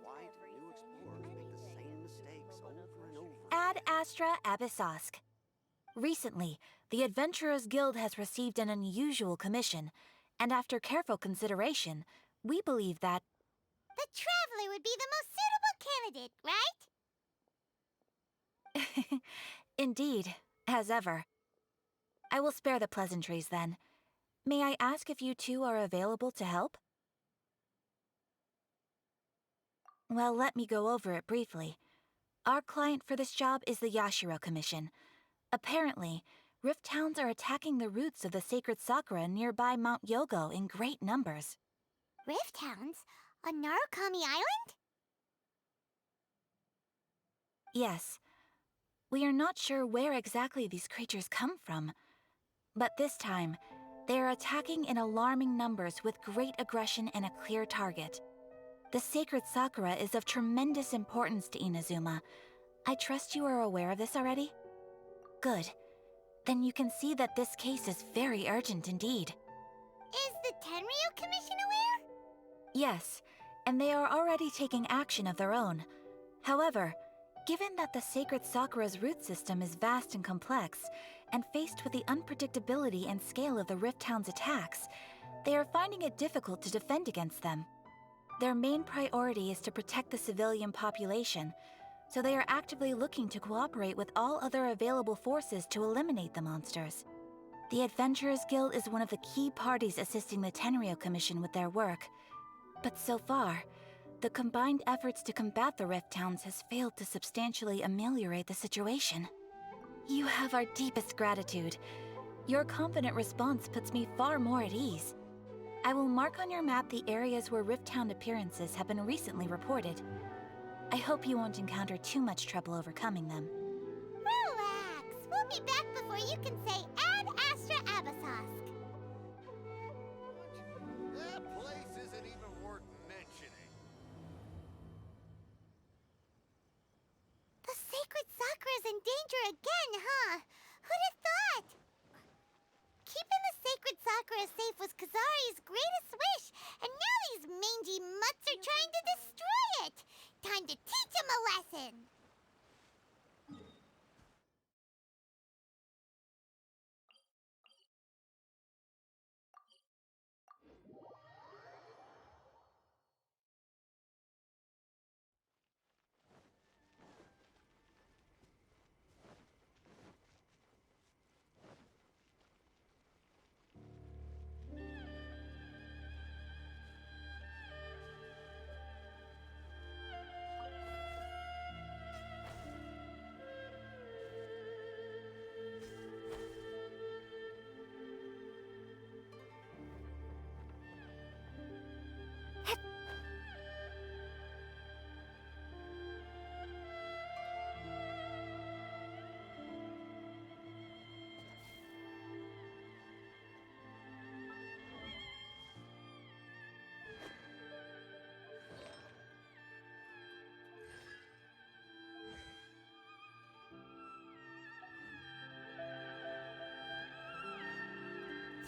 Why do new explorers make the same mistakes over and over? Ad-Astra. Recently, the Adventurers Guild has received an unusual commission, and after careful consideration, we believe that... The Traveler would be the most suitable candidate, right? Indeed, as ever. I will spare the pleasantries then. May I ask if you two are available to help? Well, let me go over it briefly. Our client for this job is the Yashiro Commission. Apparently, Rift Towns are attacking the roots of the sacred sakura nearby Mount Yogo in great numbers. Rift Towns? On Narukami Island? Yes. We are not sure where exactly these creatures come from. But this time, they are attacking in alarming numbers with great aggression and a clear target. The sacred sakura is of tremendous importance to Inazuma. I trust you are aware of this already? Good. Then you can see that this case is very urgent indeed. Is the Tenryu Commission aware? Yes, and they are already taking action of their own. However, given that the sacred sakura's root system is vast and complex, and faced with the unpredictability and scale of the Rift Town's attacks, they are finding it difficult to defend against them. Their main priority is to protect the civilian population, so they are actively looking to cooperate with all other available forces to eliminate the monsters. The Adventurers Guild is one of the key parties assisting the Tenryu Commission with their work. But so far, the combined efforts to combat the Rift Towns has failed to substantially ameliorate the situation. You have our deepest gratitude. Your confident response puts me far more at ease. I will mark on your map the areas where Rift Town appearances have been recently reported. I hope you won't encounter too much trouble overcoming them. Relax. We'll be back before you can say Ad-Astra. That place isn't even worth mentioning. The sacred sakura's in danger again, huh? Who'd have thought? Keeping the sacred sakura safe was Kazari's greatest wish, and now these mangy mutts are trying to destroy it! Time to teach him a lesson!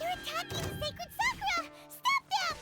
They're attacking the sacred sakura! Stop them!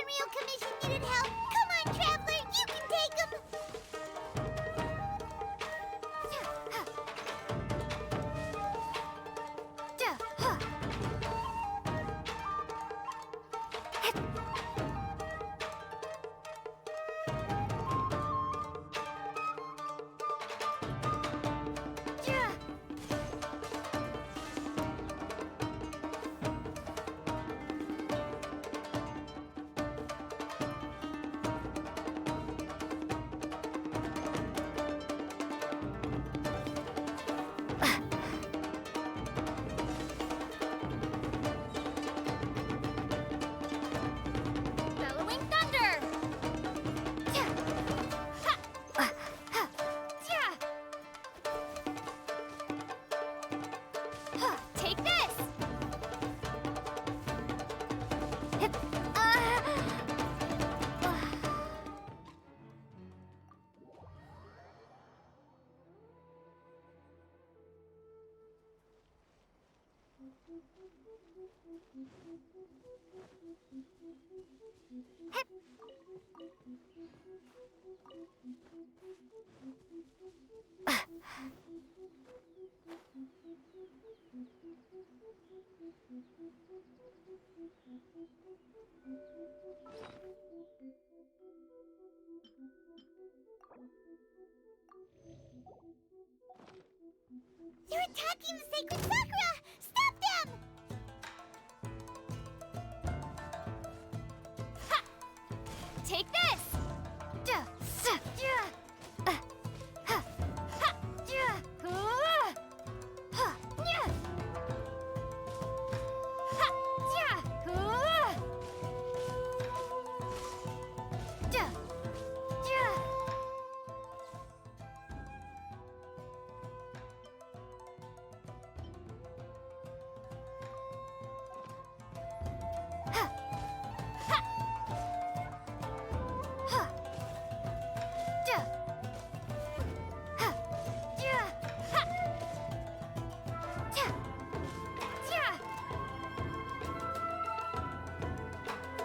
Tenryou Commission needed help. Come on, Traveler, you can take them! Bellowing thunder! Take this! They're attacking the sacred Sakura! Stop them! Ha! Take this!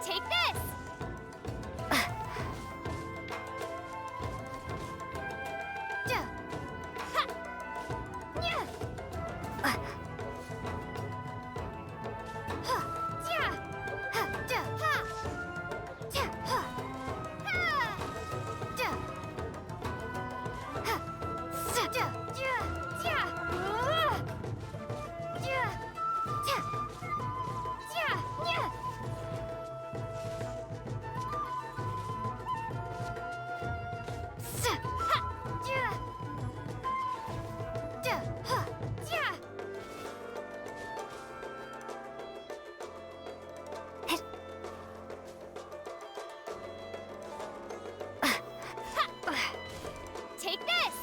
Take this! Take this!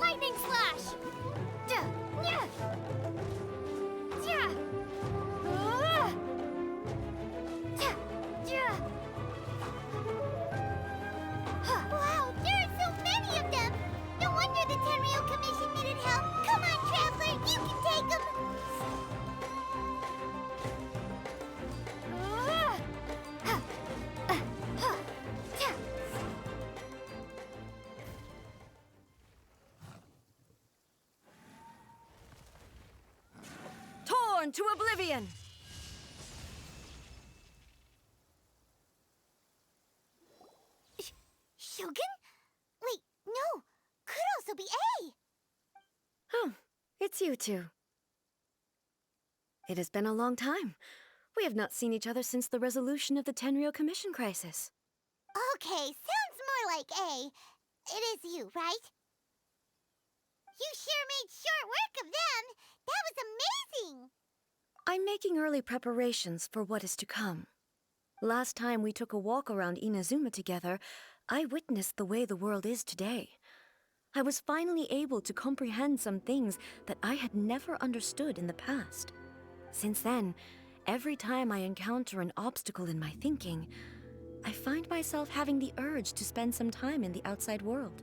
Lightning slash! Wow, there are so many of them! No wonder the Tenryou Commission needed help! Come on, Traveler, you can take them! Torn to oblivion! Shogun? Wait, no! Could also be A! Oh, it's you two. It has been a long time. We have not seen each other since the resolution of the Tenryou Commission crisis. Okay, sounds more like A. It is you, right? You sure made short work of them! That was amazing! I'm making early preparations for what is to come. Last time we took a walk around Inazuma together, I witnessed the way the world is today. I was finally able to comprehend some things that I had never understood in the past. Since then, every time I encounter an obstacle in my thinking, I find myself having the urge to spend some time in the outside world.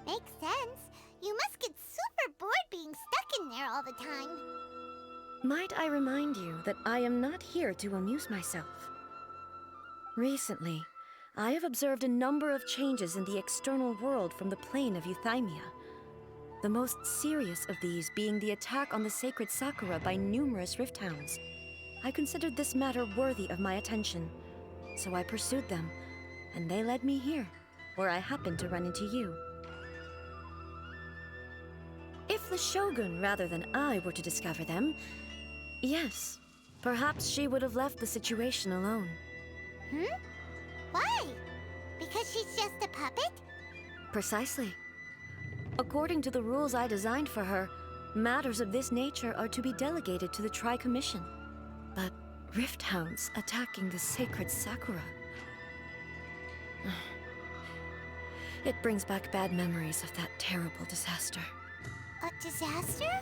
Makes sense. You must get super bored being stuck in there all the time. Might I remind you that I am not here to amuse myself. Recently, I have observed a number of changes in the external world from the plane of Euthymia. The most serious of these being the attack on the sacred Sakura by numerous rift hounds. I considered this matter worthy of my attention, so I pursued them, and they led me here, where I happened to run into you. If the Shogun rather than I were to discover them, yes, perhaps she would have left the situation alone. Why? Because she's just a puppet? Precisely. According to the rules I designed for her, matters of this nature are to be delegated to the Tri-Commission. But rift hounds attacking the sacred Sakura... It brings back bad memories of that terrible disaster. A disaster?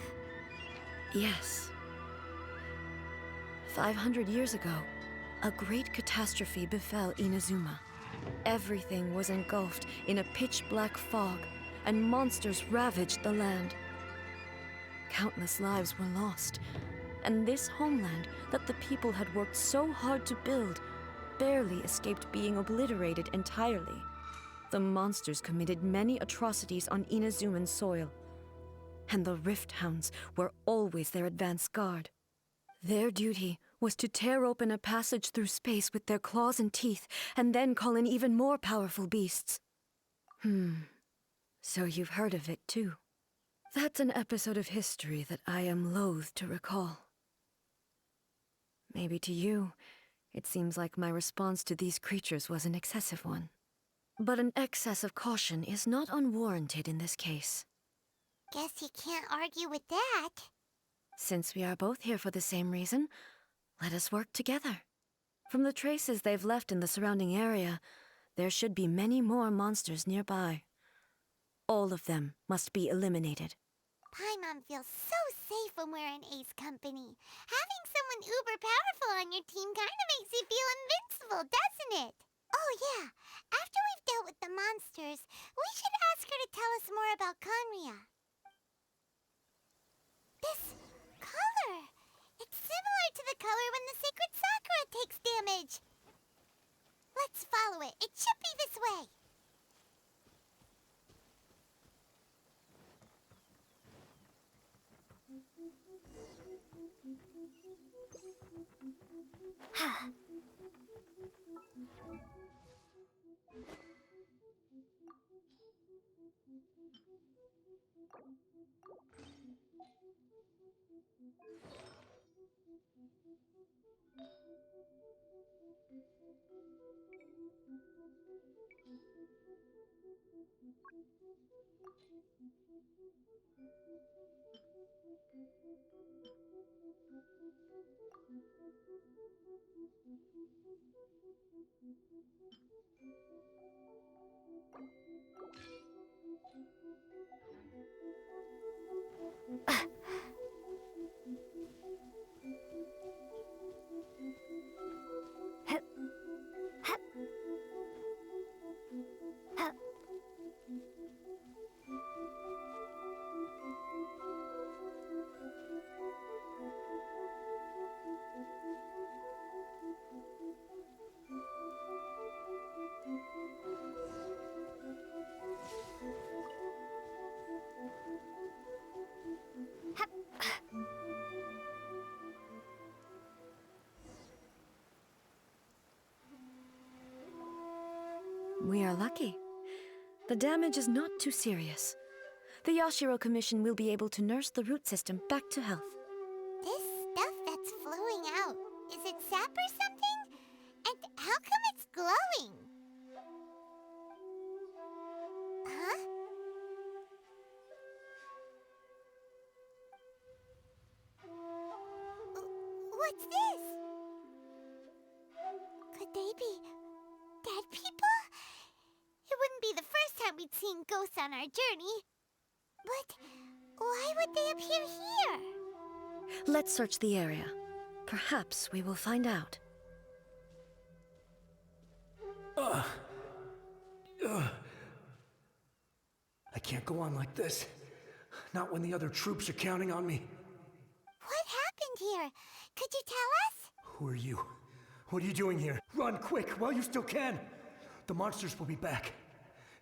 Yes. 500 years ago, a great catastrophe befell Inazuma. Everything was engulfed in a pitch-black fog, and monsters ravaged the land. Countless lives were lost, and this homeland that the people had worked so hard to build barely escaped being obliterated entirely. The monsters committed many atrocities on Inazuman soil, and the Rift Hounds were always their advance guard. Their duty was to tear open a passage through space with their claws and teeth, and then call in even more powerful beasts. So you've heard of it too. That's an episode of history that I am loath to recall. Maybe to you, it seems like my response to these creatures was an excessive one. But an excess of caution is not unwarranted in this case. Guess you can't argue with that. Since we are both here for the same reason, let us work together. From the traces they've left in the surrounding area, there should be many more monsters nearby. All of them must be eliminated. Paimon feels so safe when we're in Ace company. Having someone uber powerful on your team kinda makes you feel invincible, doesn't it? Oh yeah, after we've dealt with the monsters, we should ask her to tell us more about Khaenri'ah. This color! It's similar to the color when the sacred Sakura takes damage. Let's follow it. It should be this way. We are lucky. The damage is not too serious. The Yashiro Commission will be able to nurse the root system back to health. This stuff that's flowing out, is it sap or something? And how come it's glowing? Huh? What's this? Could they that we'd seen ghosts on our journey. But why would they appear here? Let's search the area. Perhaps we will find out. I can't go on like this. Not when the other troops are counting on me. What happened here? Could you tell us? Who are you? What are you doing here? Run quick while you still can. The monsters will be back.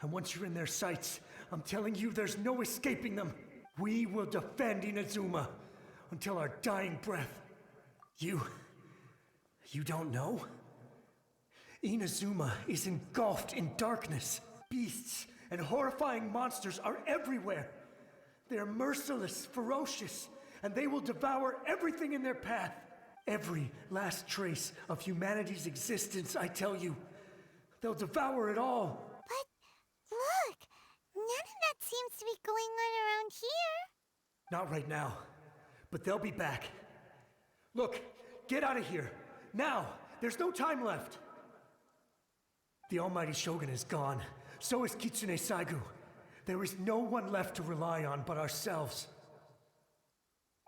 And once you're in their sights, I'm telling you there's no escaping them. We will defend Inazuma until our dying breath. You don't know? Inazuma is engulfed in darkness. Beasts and horrifying monsters are everywhere. They're merciless, ferocious, and they will devour everything in their path. Every last trace of humanity's existence, I tell you. They'll devour it all. But look, none of that seems to be going on around here. Not right now, but they'll be back. Look, get out of here. Now, there's no time left. The Almighty Shogun is gone. So is Kitsune Saigu. There is no one left to rely on but ourselves.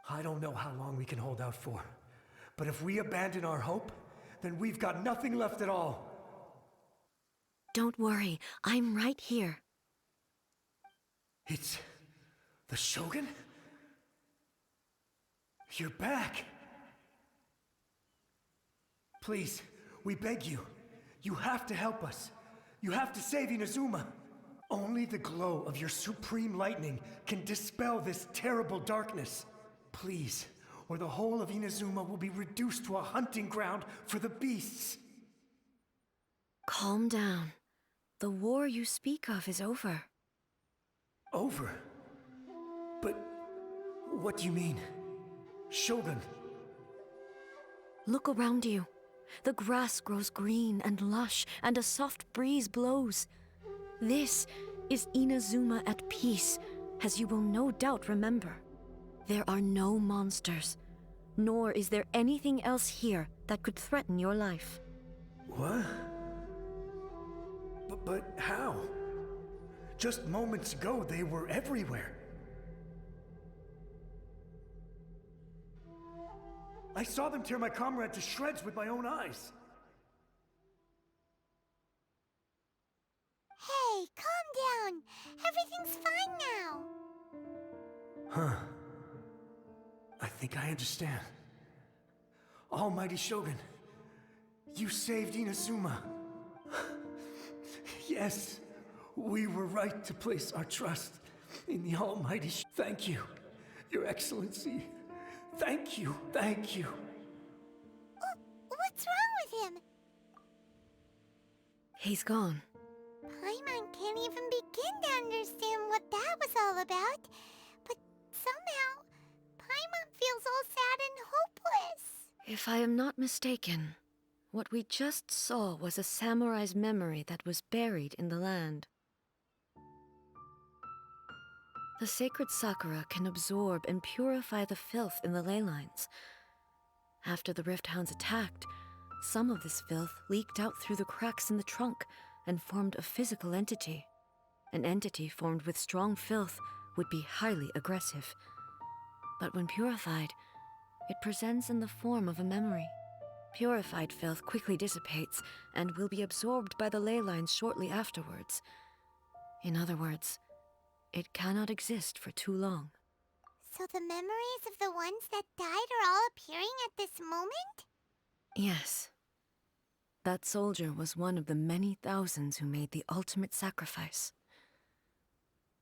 I don't know how long we can hold out for. But if we abandon our hope, then we've got nothing left at all. Don't worry, I'm right here. It's the Shogun? You're back. Please, we beg you. You have to help us. You have to save Inazuma. Only the glow of your supreme lightning can dispel this terrible darkness. Please, or the whole of Inazuma will be reduced to a hunting ground for the beasts. Calm down. The war you speak of is over. Over? But what do you mean? Shogun? Look around you. The grass grows green and lush, and a soft breeze blows. This is Inazuma at peace, as you will no doubt remember. There are no monsters, nor is there anything else here that could threaten your life. What? But how? Just moments ago, they were everywhere. I saw them tear my comrade to shreds with my own eyes. Hey, calm down. Everything's fine now. Huh. I think I understand. Almighty Shogun, you saved Inazuma. Yes, we were right to place our trust in the Almighty Thank you, Your Excellency. Thank you, thank you. What's wrong with him? He's gone. Paimon can't even begin to understand what that was all about. But somehow, Paimon feels all sad and hopeless. If I am not mistaken, what we just saw was a samurai's memory that was buried in the land. The sacred sakura can absorb and purify the filth in the ley lines. After the Rift Hounds attacked, some of this filth leaked out through the cracks in the trunk and formed a physical entity. An entity formed with strong filth would be highly aggressive. But when purified, it presents in the form of a memory. Purified filth quickly dissipates and will be absorbed by the ley lines shortly afterwards. In other words, it cannot exist for too long. So the memories of the ones that died are all appearing at this moment? Yes. That soldier was one of the many thousands who made the ultimate sacrifice.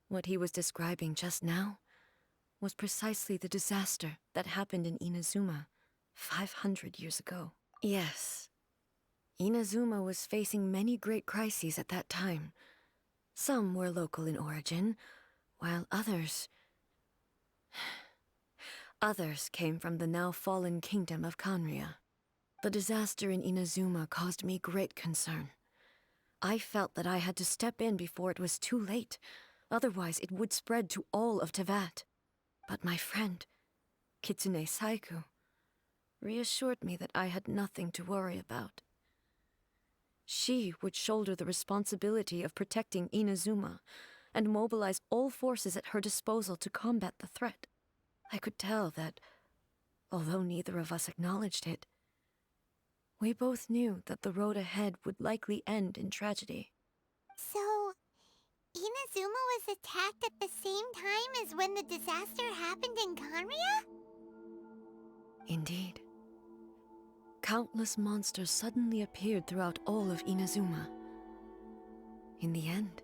What he was describing just now was precisely the disaster that happened in Inazuma 500 years ago. Yes. Inazuma was facing many great crises at that time. Some were local in origin, while others came from the now fallen kingdom of Khaenri'ah. The disaster in Inazuma caused me great concern. I felt that I had to step in before it was too late, otherwise it would spread to all of Tevat. But my friend, Kitsune Saigu, reassured me that I had nothing to worry about. She would shoulder the responsibility of protecting Inazuma and mobilize all forces at her disposal to combat the threat. I could tell that, although neither of us acknowledged it, we both knew that the road ahead would likely end in tragedy. So, Inazuma was attacked at the same time as when the disaster happened in Khaenri'ah? Indeed. Countless monsters suddenly appeared throughout all of Inazuma. In the end,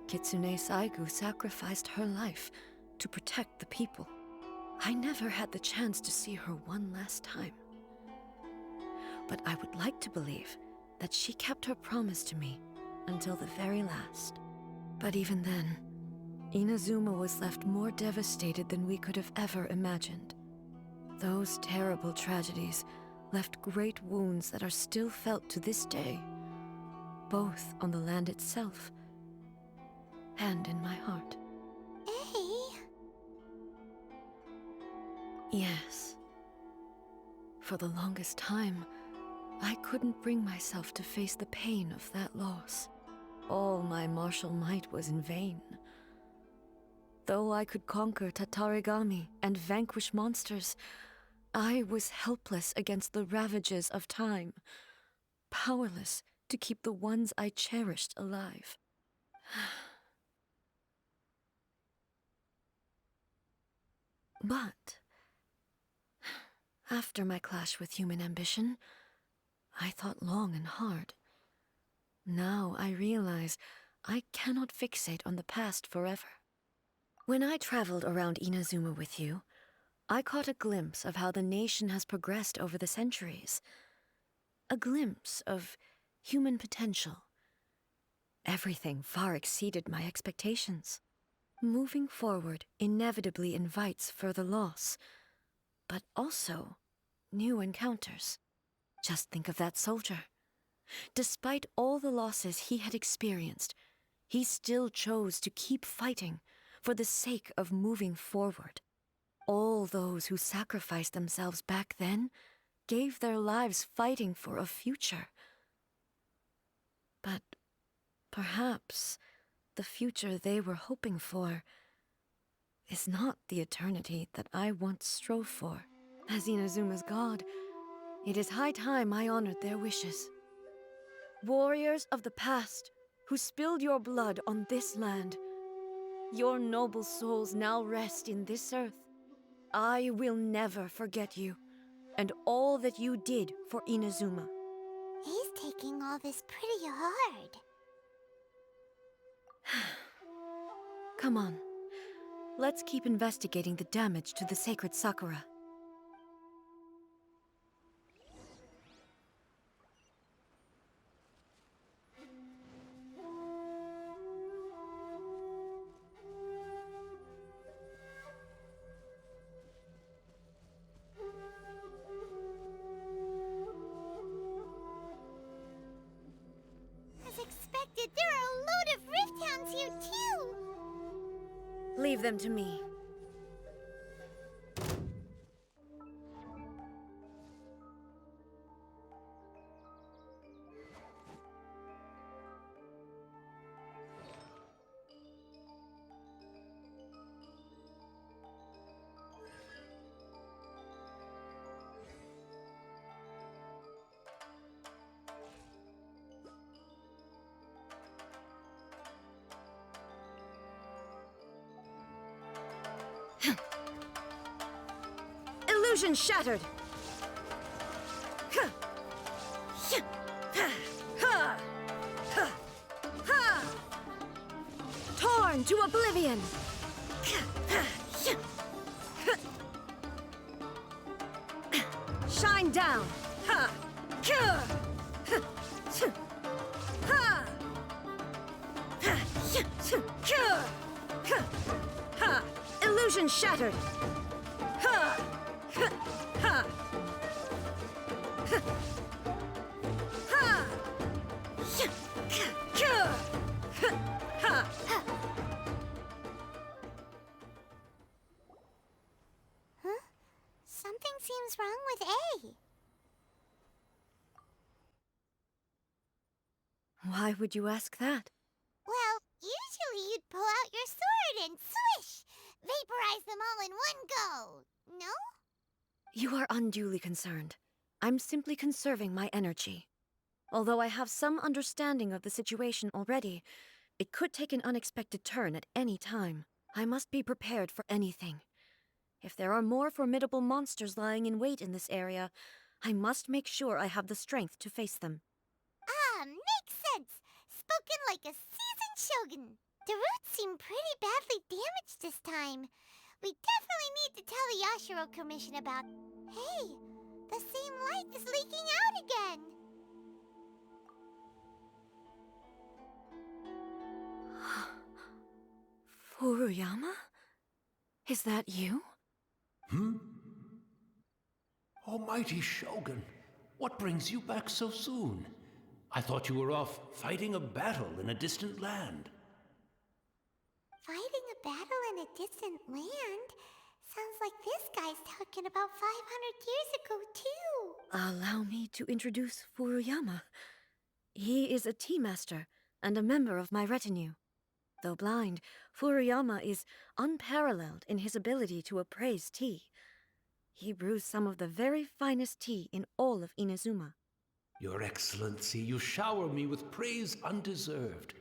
Kitsune Saigu sacrificed her life to protect the people. I never had the chance to see her one last time. But I would like to believe that she kept her promise to me until the very last. But even then, Inazuma was left more devastated than we could have ever imagined. Those terrible tragedies left great wounds that are still felt to this day, both on the land itself and in my heart. Hey. Yes. For the longest time, I couldn't bring myself to face the pain of that loss. All my martial might was in vain. Though I could conquer Tatarigami and vanquish monsters, I was helpless against the ravages of time, powerless to keep the ones I cherished alive. But after my clash with human ambition, I thought long and hard. Now I realize I cannot fixate on the past forever. When I traveled around Inazuma with you, I caught a glimpse of how the nation has progressed over the centuries. A glimpse of human potential. Everything far exceeded my expectations. Moving forward inevitably invites further loss, but also new encounters. Just think of that soldier. Despite all the losses he had experienced, he still chose to keep fighting for the sake of moving forward. All those who sacrificed themselves back then gave their lives fighting for a future. But perhaps the future they were hoping for is not the eternity that I once strove for. As Inazuma's god, it is high time I honored their wishes. Warriors of the past, who spilled your blood on this land, your noble souls now rest in this earth. I will never forget you, and all that you did for Inazuma. He's taking all this pretty hard. Come on, let's keep investigating the damage to the sacred Sakura. As expected, there are a load of Rift Hounds here too! Leave them to me. Illusion shattered! Torn to oblivion! Shine down! Illusion shattered! Huh? Something seems wrong with A. Why would you ask that? Well, usually you'd pull out your sword and swish! Vaporize them all in one go! No? You are unduly concerned. I'm simply conserving my energy. Although I have some understanding of the situation already, it could take an unexpected turn at any time. I must be prepared for anything. If there are more formidable monsters lying in wait in this area, I must make sure I have the strength to face them. Ah, makes sense! Spoken like a seasoned shogun. The roots seem pretty badly damaged this time. We definitely need to tell the Yashiro Commission about... Hey, the same light is leaking out again! Furuyama? Is that you? Almighty Shogun, what brings you back so soon? I thought you were off fighting a battle in a distant land. Fighting a battle in a distant land? Sounds like this guy's talking about 500 years ago, too. Allow me to introduce Furuyama. He is a tea master and a member of my retinue. Though blind, Furuyama is unparalleled in his ability to appraise tea. He brews some of the very finest tea in all of Inazuma. Your Excellency, you shower me with praise undeserved.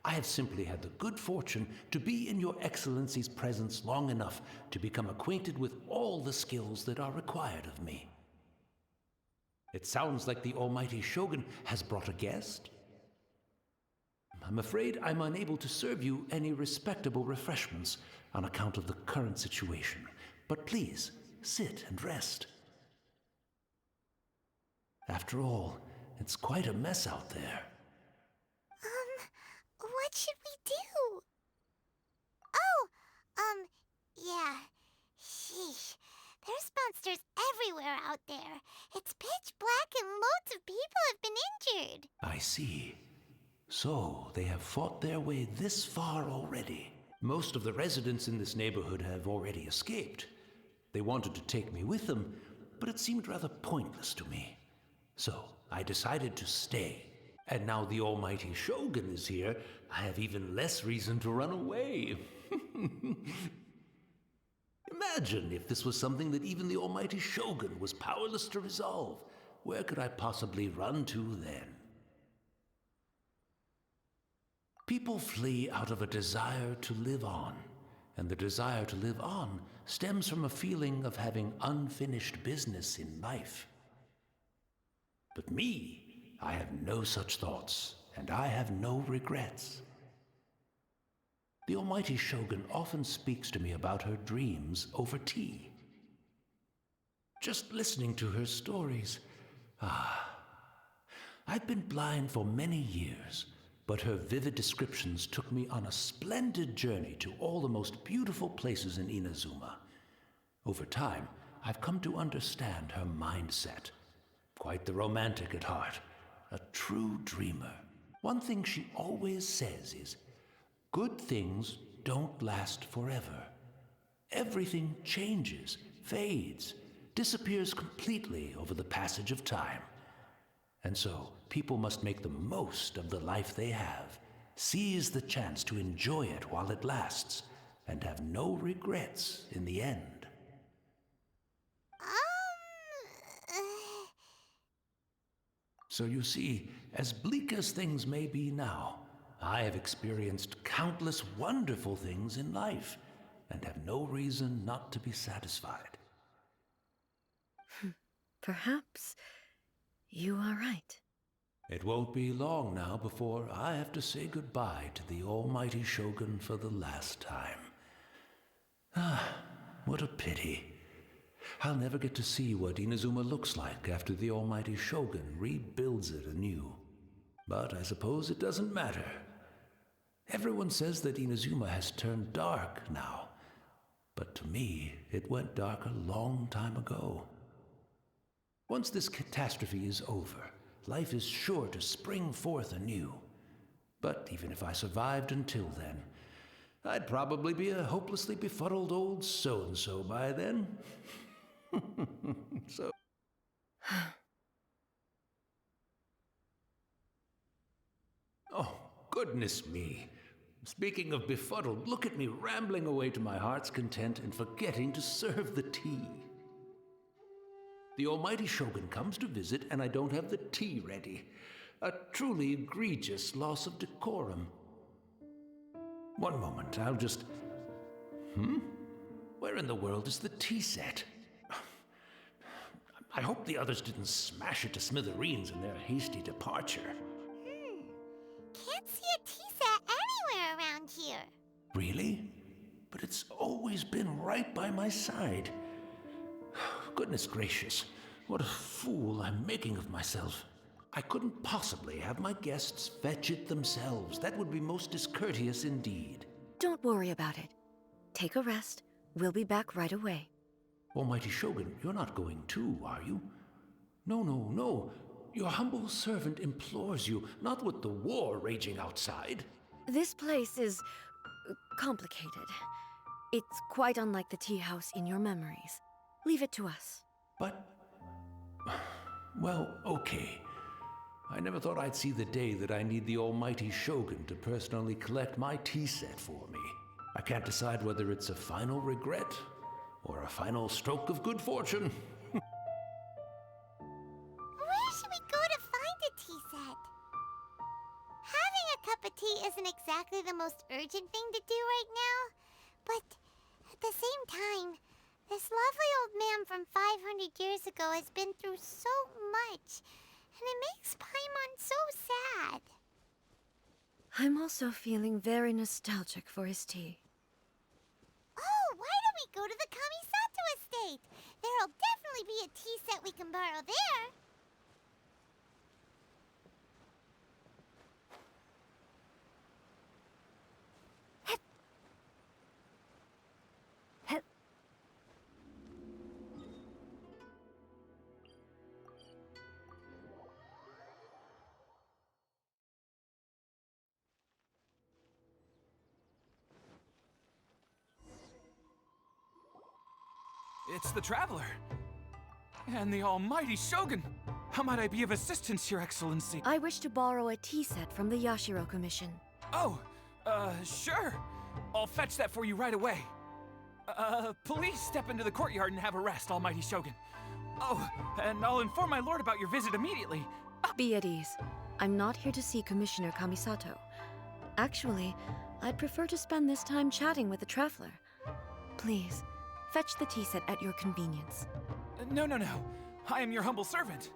I have simply had the good fortune to be in your Excellency's presence long enough to become acquainted with all the skills that are required of me. It sounds like the Almighty Shogun has brought a guest. I'm afraid I'm unable to serve you any respectable refreshments on account of the current situation, but please, sit and rest. After all, it's quite a mess out there. What should we do? Yeah. Sheesh. There's monsters everywhere out there. It's pitch black and loads of people have been injured. I see. So, they have fought their way this far already. Most of the residents in this neighborhood have already escaped. They wanted to take me with them, but it seemed rather pointless to me. So, I decided to stay. And now the Almighty Shogun is here, I have even less reason to run away. Imagine if this was something that even the Almighty Shogun was powerless to resolve. Where could I possibly run to then? People flee out of a desire to live on, and the desire to live on stems from a feeling of having unfinished business in life. But me, I have no such thoughts, and I have no regrets. The Almighty Shogun often speaks to me about her dreams over tea. Just listening to her stories, I've been blind for many years, but her vivid descriptions took me on a splendid journey to all the most beautiful places in Inazuma. Over time, I've come to understand her mindset. Quite the romantic at heart, a true dreamer. One thing she always says is, good things don't last forever. Everything changes, fades, disappears completely over the passage of time. And so, people must make the most of the life they have, seize the chance to enjoy it while it lasts, and have no regrets in the end. So you see, as bleak as things may be now, I have experienced countless wonderful things in life, and have no reason not to be satisfied. Perhaps you are right. It won't be long now before I have to say goodbye to the Almighty Shogun for the last time. What a pity. I'll never get to see what Inazuma looks like after the Almighty Shogun rebuilds it anew. But I suppose it doesn't matter. Everyone says that Inazuma has turned dark now, but to me, it went dark a long time ago. Once this catastrophe is over, life is sure to spring forth anew. But even if I survived until then, I'd probably be a hopelessly befuddled old so-and-so by then. So... Oh, goodness me. Speaking of befuddled, look at me rambling away to my heart's content and forgetting to serve the tea. The almighty Shogun comes to visit and I don't have the tea ready. A truly egregious loss of decorum. One moment, I'll just... Where in the world is the tea set? I hope the others didn't smash it to smithereens in their hasty departure. Can't see a tea set anywhere around here. Really? But it's always been right by my side. Goodness gracious, what a fool I'm making of myself. I couldn't possibly have my guests fetch it themselves. That would be most discourteous indeed. Don't worry about it. Take a rest. We'll be back right away. Almighty Shogun, you're not going too, are you? No. Your humble servant implores you, not with the war raging outside. This place is complicated. It's quite unlike the tea house in your memories. Leave it to us. But... well, okay. I never thought I'd see the day that I need the almighty Shogun to personally collect my tea set for me. I can't decide whether it's a final regret or a final stroke of good fortune. Where should we go to find a tea set? Having a cup of tea isn't exactly the most urgent thing to do right now, but at the same time, this lovely old man from 500 years ago has been through so much, and it makes Paimon so sad. I'm also feeling very nostalgic for his tea. Oh, why don't we go to the Kamisato estate? There'll definitely be a tea set we can borrow there. It's the Traveler. And the almighty Shogun. How might I be of assistance, Your Excellency? I wish to borrow a tea set from the Yashiro Commission. Oh, sure. I'll fetch that for you right away. Please step into the courtyard and have a rest, almighty Shogun. Oh, and I'll inform my lord about your visit immediately. Be at ease. I'm not here to see Commissioner Kamisato. Actually, I'd prefer to spend this time chatting with the Traveler. Please, fetch the tea set at your convenience. No. I am your humble servant.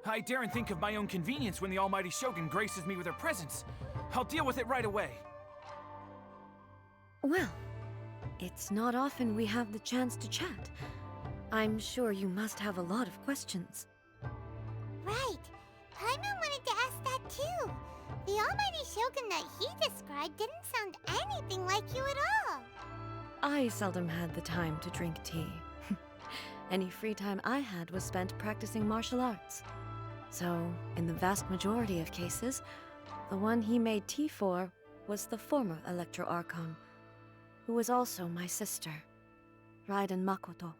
I daren't think of my own convenience when the almighty Shogun graces me with her presence. I'll deal with it right away. Well, it's not often we have the chance to chat. I'm sure you must have a lot of questions. Right. Paimon wanted to ask that too. The almighty Shogun that he described didn't sound anything like you at all. I seldom had the time to drink tea. Any free time I had was spent practicing martial arts. So, in the vast majority of cases, the one he made tea for was the former Electro Archon, who was also my sister, Raiden Makoto.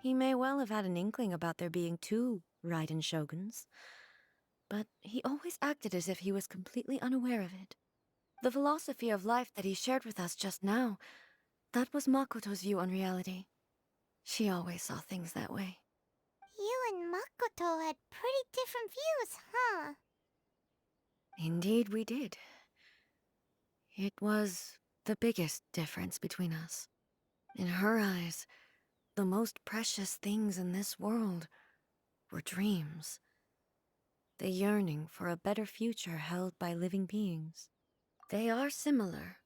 He may well have had an inkling about there being two Raiden Shoguns, but he always acted as if he was completely unaware of it. The philosophy of life that he shared with us just now, that was Makoto's view on reality. She always saw things that way. You and Makoto had pretty different views, huh? Indeed we did. It was the biggest difference between us. In her eyes, the most precious things in this world were dreams. The yearning for a better future held by living beings. They are similar,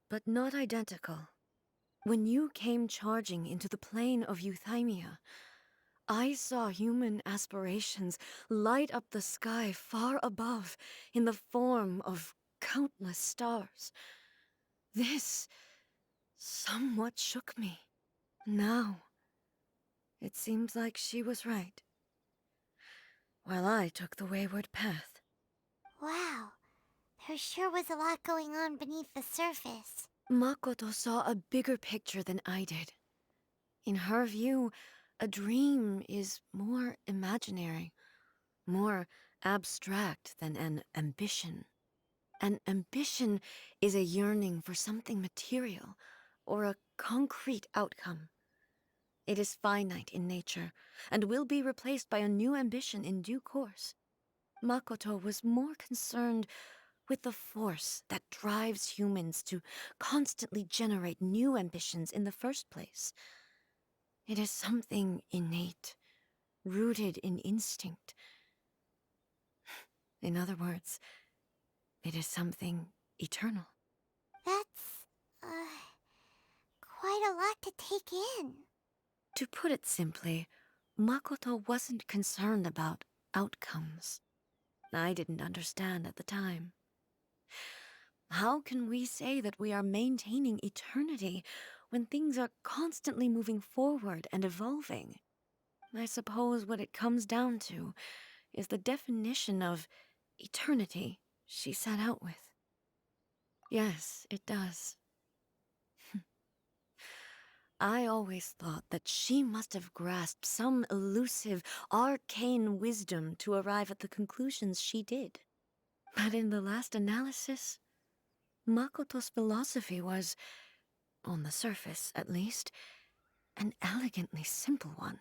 but not identical. When you came charging into the plane of Euthymia, I saw human aspirations light up the sky far above in the form of countless stars. This somewhat shook me. Now, it seems like she was right, while I took the wayward path. Wow. There sure was a lot going on beneath the surface. Makoto saw a bigger picture than I did. In her view, a dream is more imaginary, more abstract than an ambition. An ambition is a yearning for something material, or a concrete outcome. It is finite in nature, and will be replaced by a new ambition in due course. Makoto was more concerned with the force that drives humans to constantly generate new ambitions in the first place. It is something innate, rooted in instinct. In other words, it is something eternal. That's, quite a lot to take in. To put it simply, Makoto wasn't concerned about outcomes. I didn't understand at the time. How can we say that we are maintaining eternity when things are constantly moving forward and evolving? I suppose what it comes down to is the definition of eternity she set out with. Yes, it does. I always thought that she must have grasped some elusive, arcane wisdom to arrive at the conclusions she did. But in the last analysis, Makoto's philosophy was, on the surface at least, an elegantly simple one.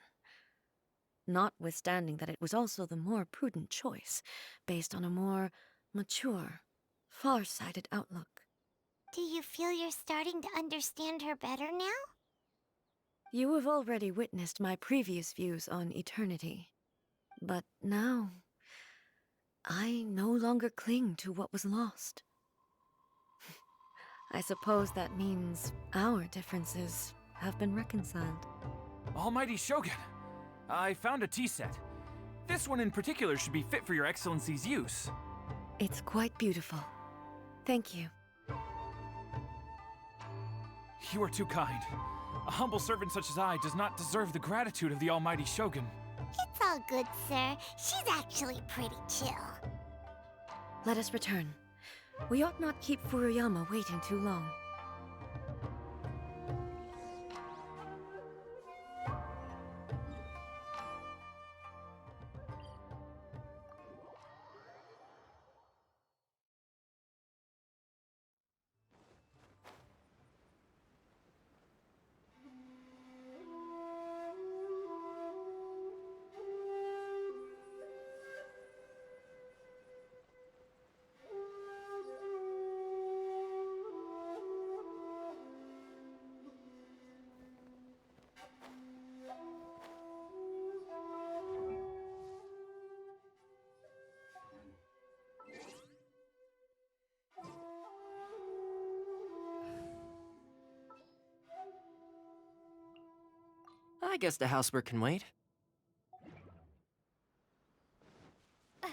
Notwithstanding that it was also the more prudent choice, based on a more mature, far-sighted outlook. Do you feel you're starting to understand her better now? You have already witnessed my previous views on eternity. But now, I no longer cling to what was lost. I suppose that means our differences have been reconciled. Almighty Shogun, I found a tea set. This one in particular should be fit for your Excellency's use. It's quite beautiful. Thank you. You are too kind. A humble servant such as I does not deserve the gratitude of the Almighty Shogun. It's all good, sir. She's actually pretty chill. Let us return. We ought not keep Furuyama waiting too long. I guess the housework can wait. Hey,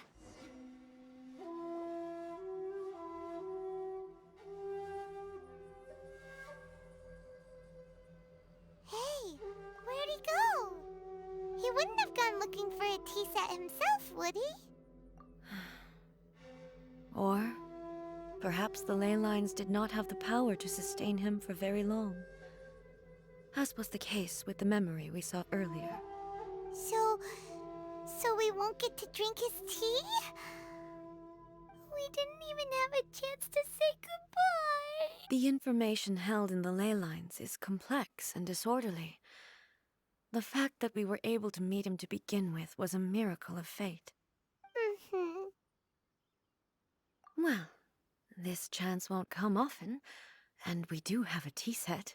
where'd he go? He wouldn't have gone looking for a tea set himself, would he? Or perhaps the ley lines did not have the power to sustain him for very long, as was the case with the memory we saw earlier. So we won't get to drink his tea? We didn't even have a chance to say goodbye. The information held in the ley lines is complex and disorderly. The fact that we were able to meet him to begin with was a miracle of fate. Well, this chance won't come often, and we do have a tea set.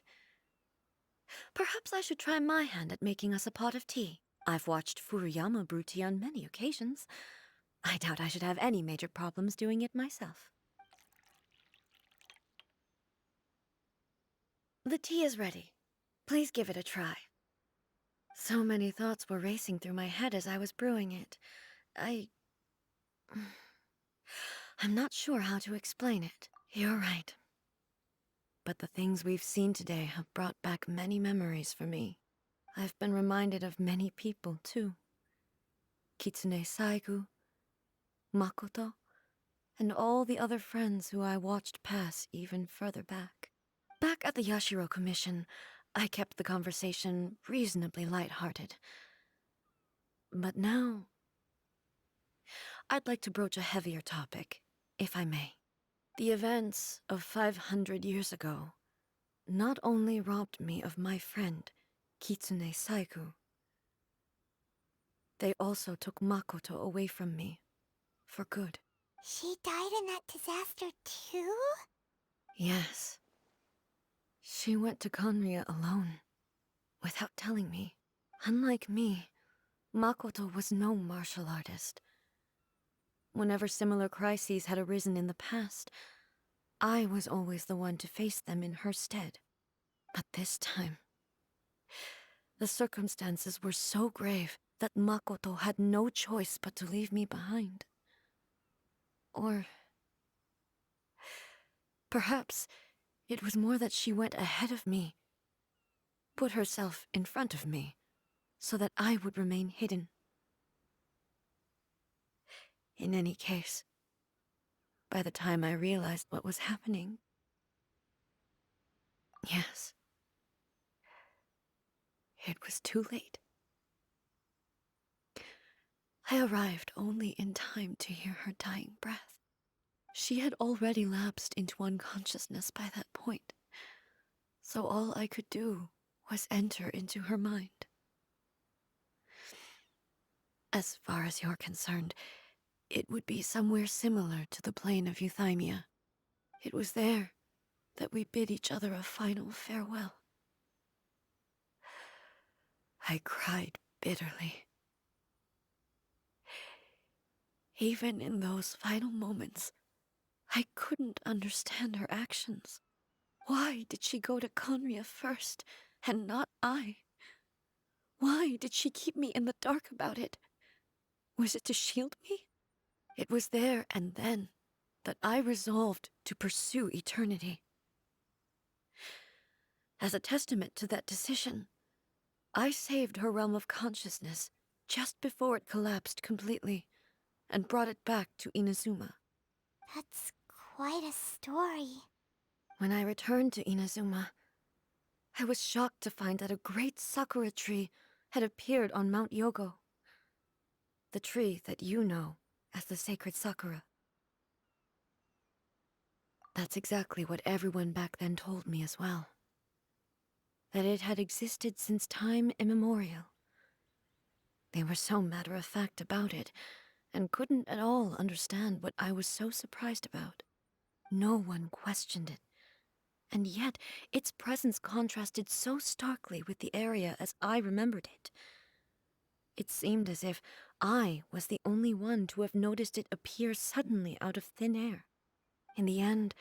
Perhaps I should try my hand at making us a pot of tea. I've watched Furuyama brew tea on many occasions. I doubt I should have any major problems doing it myself. The tea is ready. Please give it a try. So many thoughts were racing through my head as I was brewing it. I'm not sure how to explain it. You're right. But the things we've seen today have brought back many memories for me. I've been reminded of many people, too. Kitsune Saigu, Makoto, and all the other friends who I watched pass even further back. Back at the Yashiro Commission, I kept the conversation reasonably light-hearted. But now, I'd like to broach a heavier topic, if I may. The events of 500 years ago not only robbed me of my friend, Kitsune Saigu, they also took Makoto away from me, for good. She died in that disaster too? Yes. She went to Khaenri'ah alone, without telling me. Unlike me, Makoto was no martial artist. Whenever similar crises had arisen in the past, I was always the one to face them in her stead. But this time, the circumstances were so grave that Makoto had no choice but to leave me behind. Or perhaps it was more that she went ahead of me, put herself in front of me, so that I would remain hidden. In any case, by the time I realized what was happening, yes, it was too late. I arrived only in time to hear her dying breath. She had already lapsed into unconsciousness by that point, so all I could do was enter into her mind. As far as you're concerned, it would be somewhere similar to the plane of Euthymia. It was there that we bid each other a final farewell. I cried bitterly. Even in those final moments, I couldn't understand her actions. Why did she go to Khaenri'ah first, and not I? Why did she keep me in the dark about it? Was it to shield me? It was there and then that I resolved to pursue eternity. As a testament to that decision, I saved her realm of consciousness just before it collapsed completely, and brought it back to Inazuma. That's quite a story. When I returned to Inazuma, I was shocked to find that a great sakura tree had appeared on Mount Yogo. The tree that you know as the sacred sakura. That's exactly what everyone back then told me as well. That it had existed since time immemorial. They were so matter-of-fact about it, and couldn't at all understand what I was so surprised about. No one questioned it, and yet its presence contrasted so starkly with the area as I remembered it. It seemed as if I was the only one to have noticed it appear suddenly out of thin air. In the end,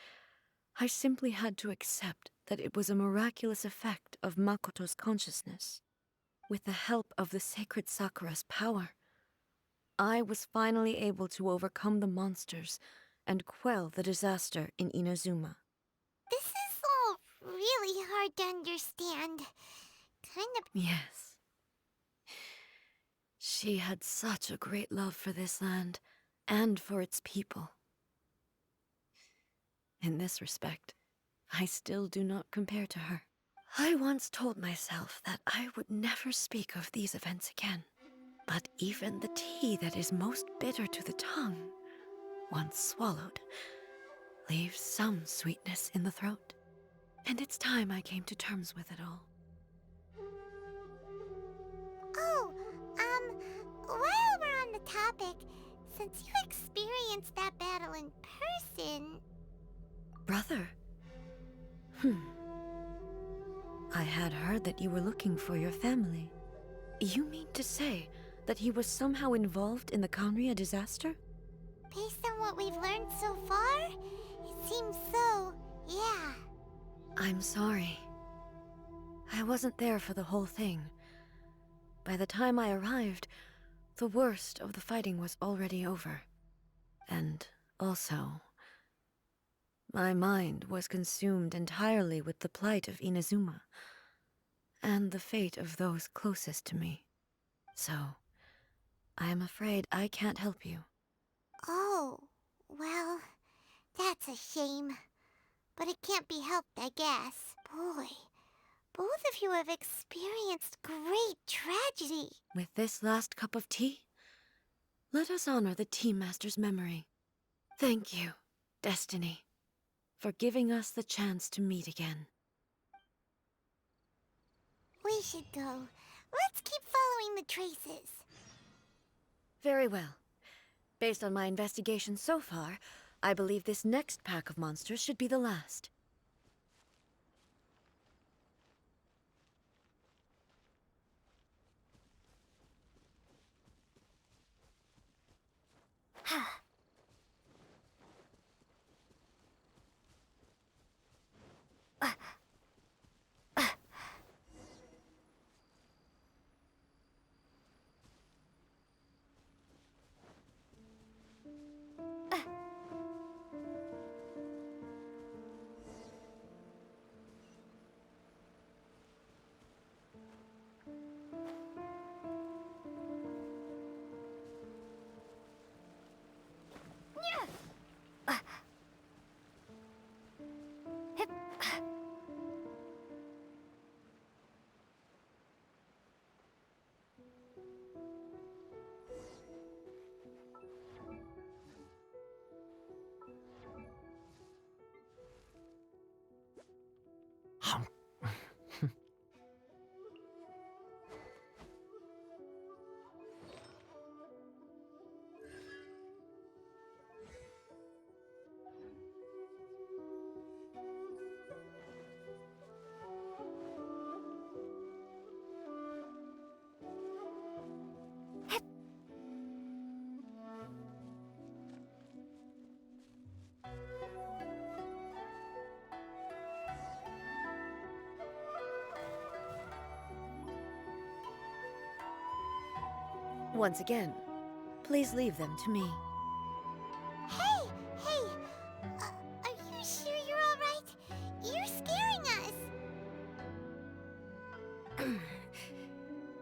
I simply had to accept that it was a miraculous effect of Makoto's consciousness. With the help of the sacred sakura's power, I was finally able to overcome the monsters and quell the disaster in Inazuma. This is all really hard to understand. Kind of... Yes. She had such a great love for this land, and for its people. In this respect, I still do not compare to her. I once told myself that I would never speak of these events again. But even the tea that is most bitter to the tongue, once swallowed, leaves some sweetness in the throat. And it's time I came to terms with it all. Oh, while we're on the topic, since you experienced that battle in person... Brother? I had heard that you were looking for your family. You mean to say that he was somehow involved in the Khaenri'ah disaster? Based on what we've learned so far, it seems so, yeah. I'm sorry. I wasn't there for the whole thing. By the time I arrived, the worst of the fighting was already over. And also, my mind was consumed entirely with the plight of Inazuma, and the fate of those closest to me. So, I am afraid I can't help you. Oh, well, that's a shame. But it can't be helped, I guess. Boy, both of you have experienced great tragedy. With this last cup of tea, let us honor the Tea Master's memory. Thank you, Destiny. for giving us the chance to meet again. We should go. Let's keep following the traces. Very well. Based on my investigation so far, I believe this next pack of monsters should be the last. Once again, please leave them to me. Hey! Are you sure you're all right? You're scaring us!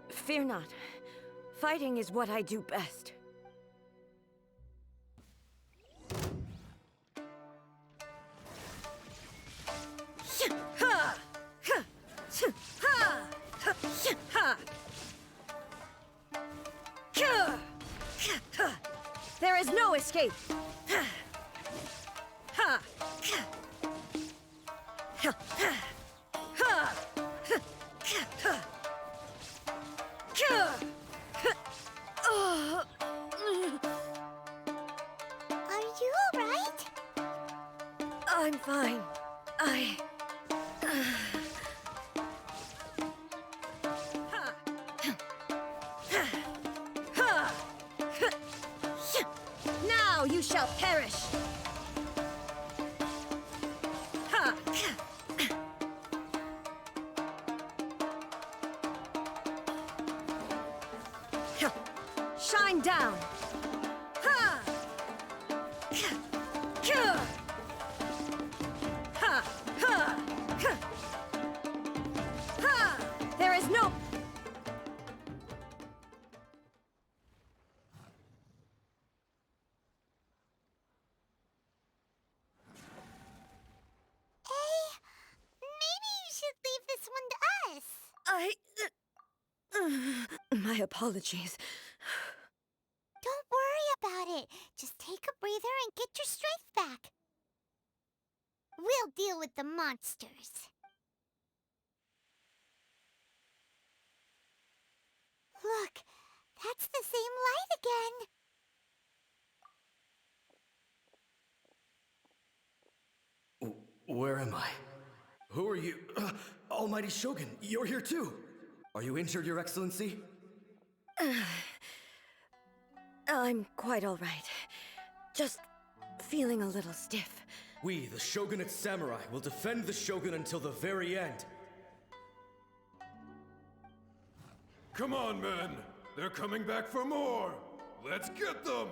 Fear not. Fighting is what I do best. There is no escape! Are you all right? I'm fine. Now you shall perish! Shine down! There is no... Maybe you should leave this one to us. My apologies. Don't worry about it. Just take a breather and get your strength back. We'll deal with the monsters. Look, that's the same light again. Where am I? Who are you? Almighty Shogun, you're here too! Are you injured, Your Excellency? I'm quite all right. Just feeling a little stiff. We, the Shogunate Samurai, will defend the Shogun until the very end. Come on, men! They're coming back for more! Let's get them!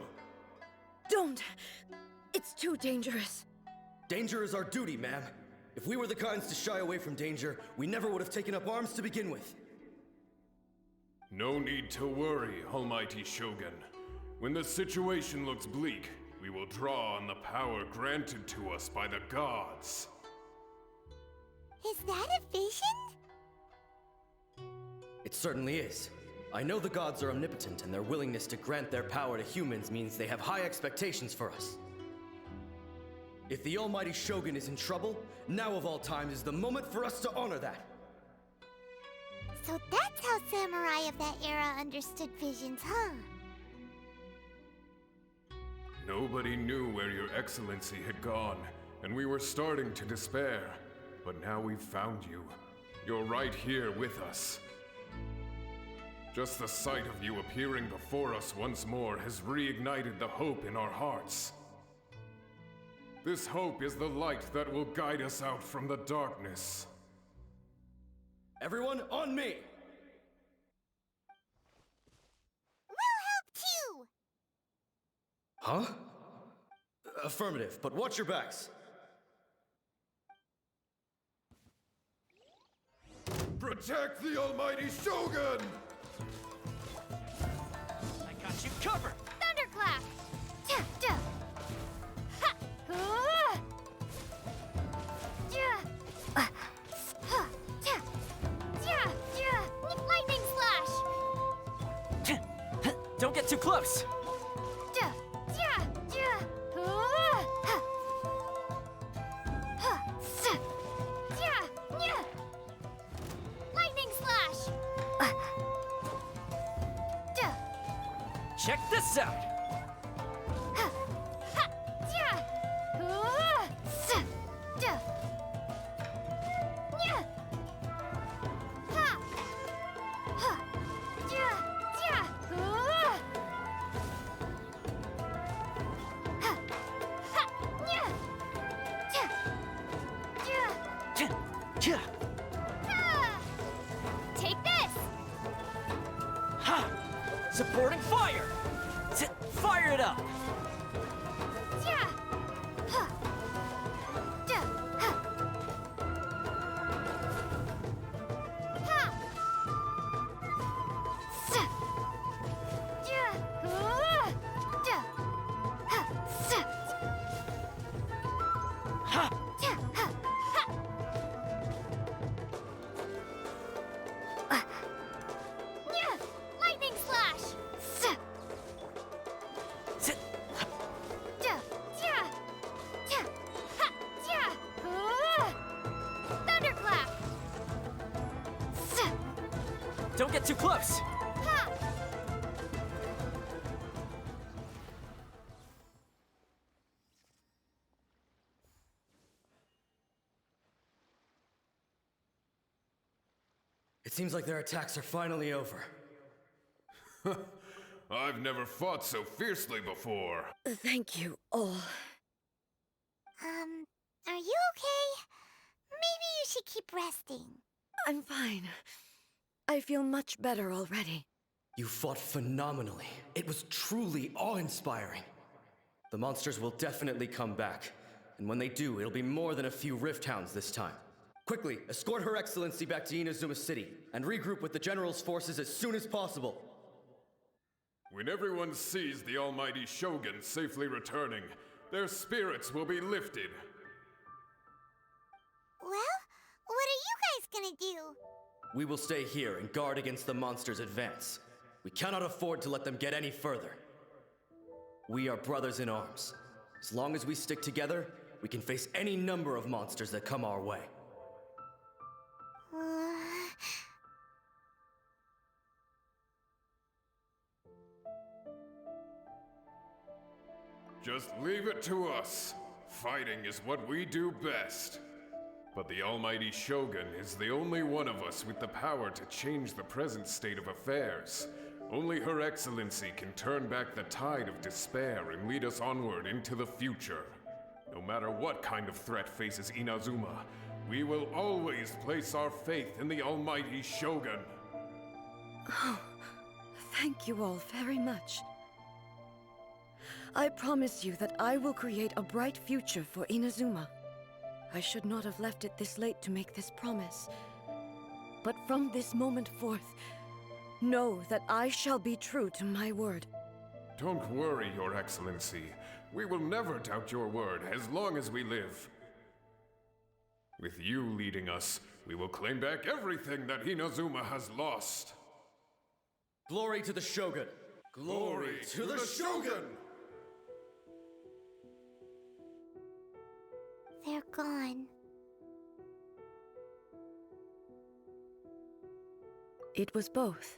Don't! It's too dangerous. Danger is our duty, ma'am. If we were the kinds to shy away from danger, we never would have taken up arms to begin with. No need to worry, Almighty Shogun. When the situation looks bleak, we will draw on the power granted to us by the gods. Is that a vision? It certainly is. I know the gods are omnipotent, and their willingness to grant their power to humans means they have high expectations for us. If the almighty Shogun is in trouble, now of all times is the moment for us to honor that. So that's how samurai of that era understood visions, huh? Nobody knew where your excellency had gone, and we were starting to despair. But now we've found you. You're right here with us. Just the sight of you appearing before us once more has reignited the hope in our hearts. This hope is the light that will guide us out from the darkness. Everyone, on me! We'll help too! Huh? Affirmative, but watch your backs. Protect the almighty Shogun! I got you covered! Thunderclap! Ja, ja. Ha! Ja. Ha! Ja. Ja, ja. Lightning slash! Don't get too close! Ja, ja, ja. Ha! Ha! Sa. Ja, ja. Lightning slash! Ja. Check this out! Ha! Ja. Sa. Ja. Ja. Ha! Ha! Ja, ja. Ha! Ha! Ja. Ja. Ja. Ah! Take this! Ha! Supporting fire! Fire it up! Ja! Ha! Ja! Ha! Ha! Sa! Ja! Ja! Ha! Sa! Ha! Ja! Ha! Ha! Ja! Lightning slash! Sa! Ja! Ja! Ja! Ha! Ja! Thunderclap! Sa! Don't get too close! Ha! It seems like their attacks are finally over. I've never fought so fiercely before. Thank you all. Are you okay? Maybe you should keep resting. I'm fine. I feel much better already. You fought phenomenally. It was truly awe-inspiring. The monsters will definitely come back. And when they do, it'll be more than a few Rift Hounds this time. Quickly, escort Her Excellency back to Inazuma City, and regroup with the General's forces as soon as possible. When everyone sees the almighty Shogun safely returning, their spirits will be lifted. Well, what are you guys gonna do? We will stay here and guard against the monsters' advance. We cannot afford to let them get any further. We are brothers in arms. As long as we stick together, we can face any number of monsters that come our way. Just leave it to us. Fighting is what we do best. But the almighty Shogun is the only one of us with the power to change the present state of affairs. Only Her Excellency can turn back the tide of despair and lead us onward into the future. No matter what kind of threat faces Inazuma, we will always place our faith in the almighty Shogun. Oh, thank you all very much. I promise you that I will create a bright future for Inazuma. I should not have left it this late to make this promise. But from this moment forth, know that I shall be true to my word. Don't worry, Your Excellency. We will never doubt your word as long as we live. With you leading us, we will claim back everything that Inazuma has lost. Glory to the Shogun! Glory to the Shogun! gone? It was both.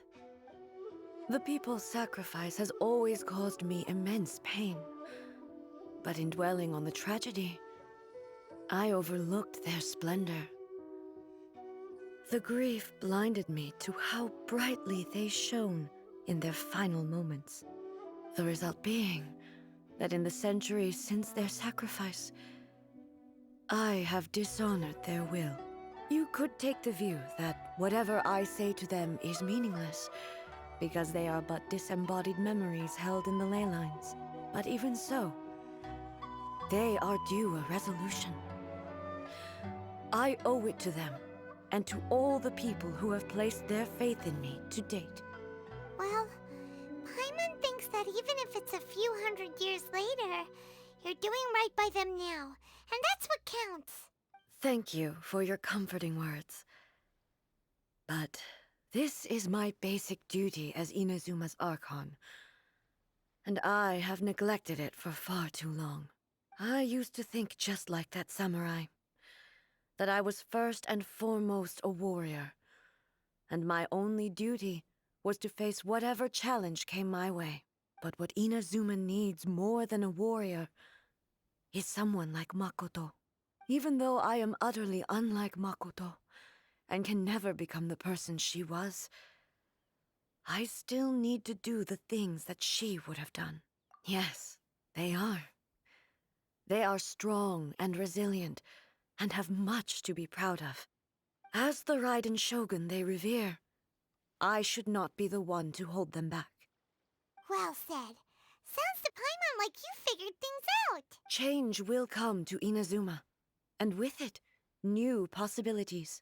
The people's sacrifice has always caused me immense pain. But in dwelling on the tragedy, I overlooked their splendor. The grief blinded me to how brightly they shone in their final moments. The result being that in the centuries since their sacrifice, I have dishonored their will. You could take the view that whatever I say to them is meaningless, because they are but disembodied memories held in the ley lines. But even so, they are due a resolution. I owe it to them, and to all the people who have placed their faith in me to date. Well, Paimon thinks that even if it's a few hundred years later, you're doing right by them now, and that's what counts. Thank you for your comforting words. But this is my basic duty as Inazuma's Archon, and I have neglected it for far too long. I used to think just like that samurai, that I was first and foremost a warrior, and my only duty was to face whatever challenge came my way. But what Inazuma needs more than a warrior is someone like Makoto. Even though I am utterly unlike Makoto, and can never become the person she was, I still need to do the things that she would have done. Yes, they are. They are strong and resilient, and have much to be proud of. As the Raiden Shogun they revere, I should not be the one to hold them back. Well said. Sounds to Paimon like you figured things out. Change will come to Inazuma, and with it, new possibilities.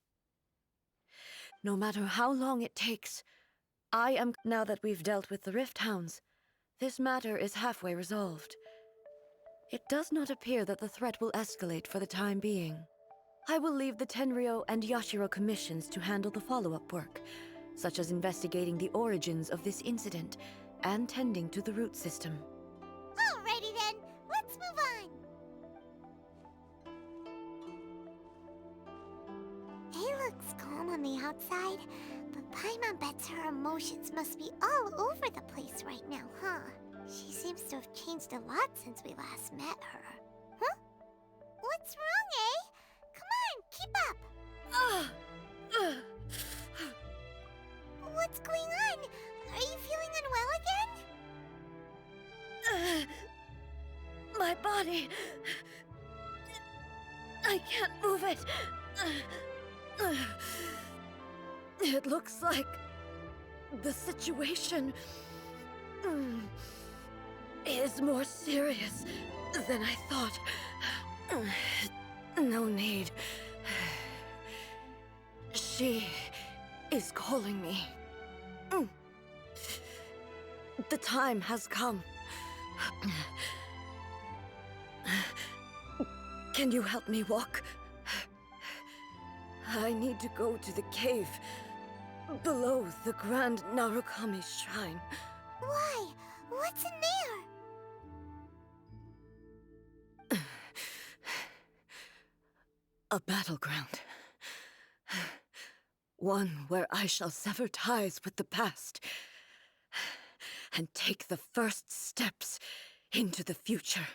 No matter how long it takes, now that we've dealt with the Rift Hounds, this matter is halfway resolved. It does not appear that the threat will escalate for the time being. I will leave the Tenryou and Yashiro commissions to handle the follow-up work, such as investigating the origins of this incident and tending to the root system. Alrighty then, let's move on. He looks calm on the outside, but Paimon bets her emotions must be all over the place right now, huh? She seems to have changed a lot since we last met her. Huh? What's wrong, eh? Come on, keep up! What's going on? Are you feeling unwell again? My body... I can't move it. It looks like the situation is more serious than I thought. No need. She is calling me. The time has come. Can you help me walk? I need to go to the cave below the Grand Narukami Shrine. Why? What's in there? A battleground. One where I shall sever ties with the past and take the first steps into the future.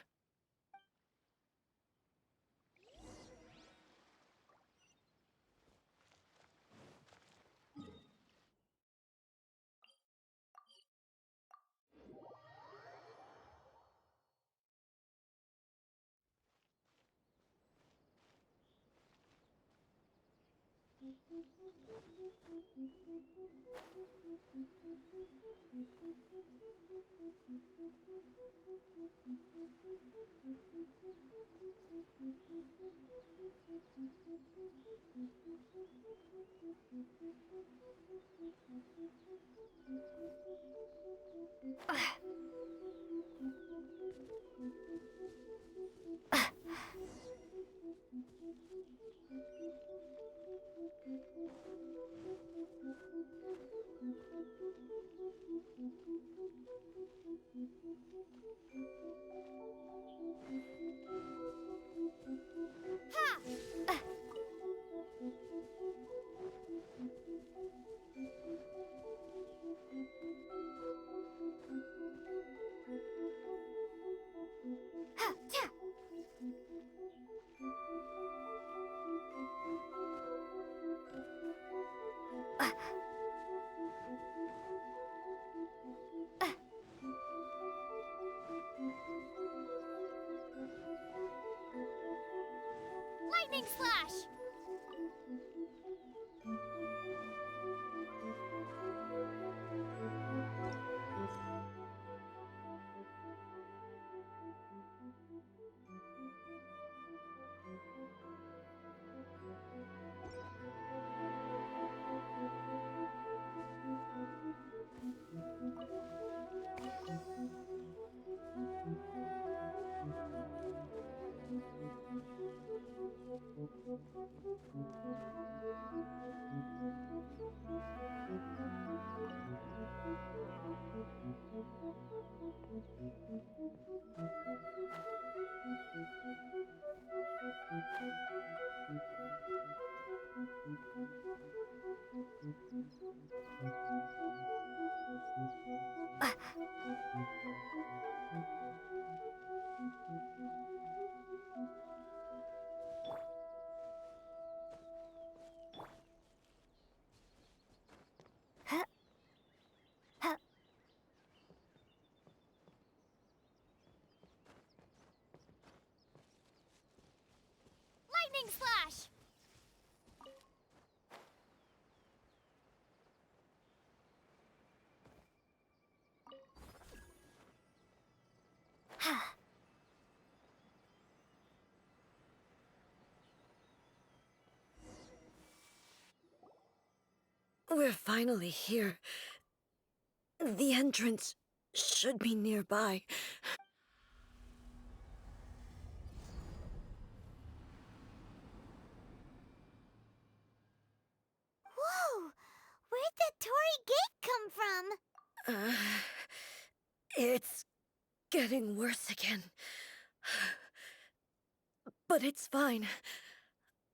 Lightning slash! Lightning slash! We're finally here. The entrance should be nearby. Whoa! Where'd that Torii gate come from? It's getting worse again. But it's fine.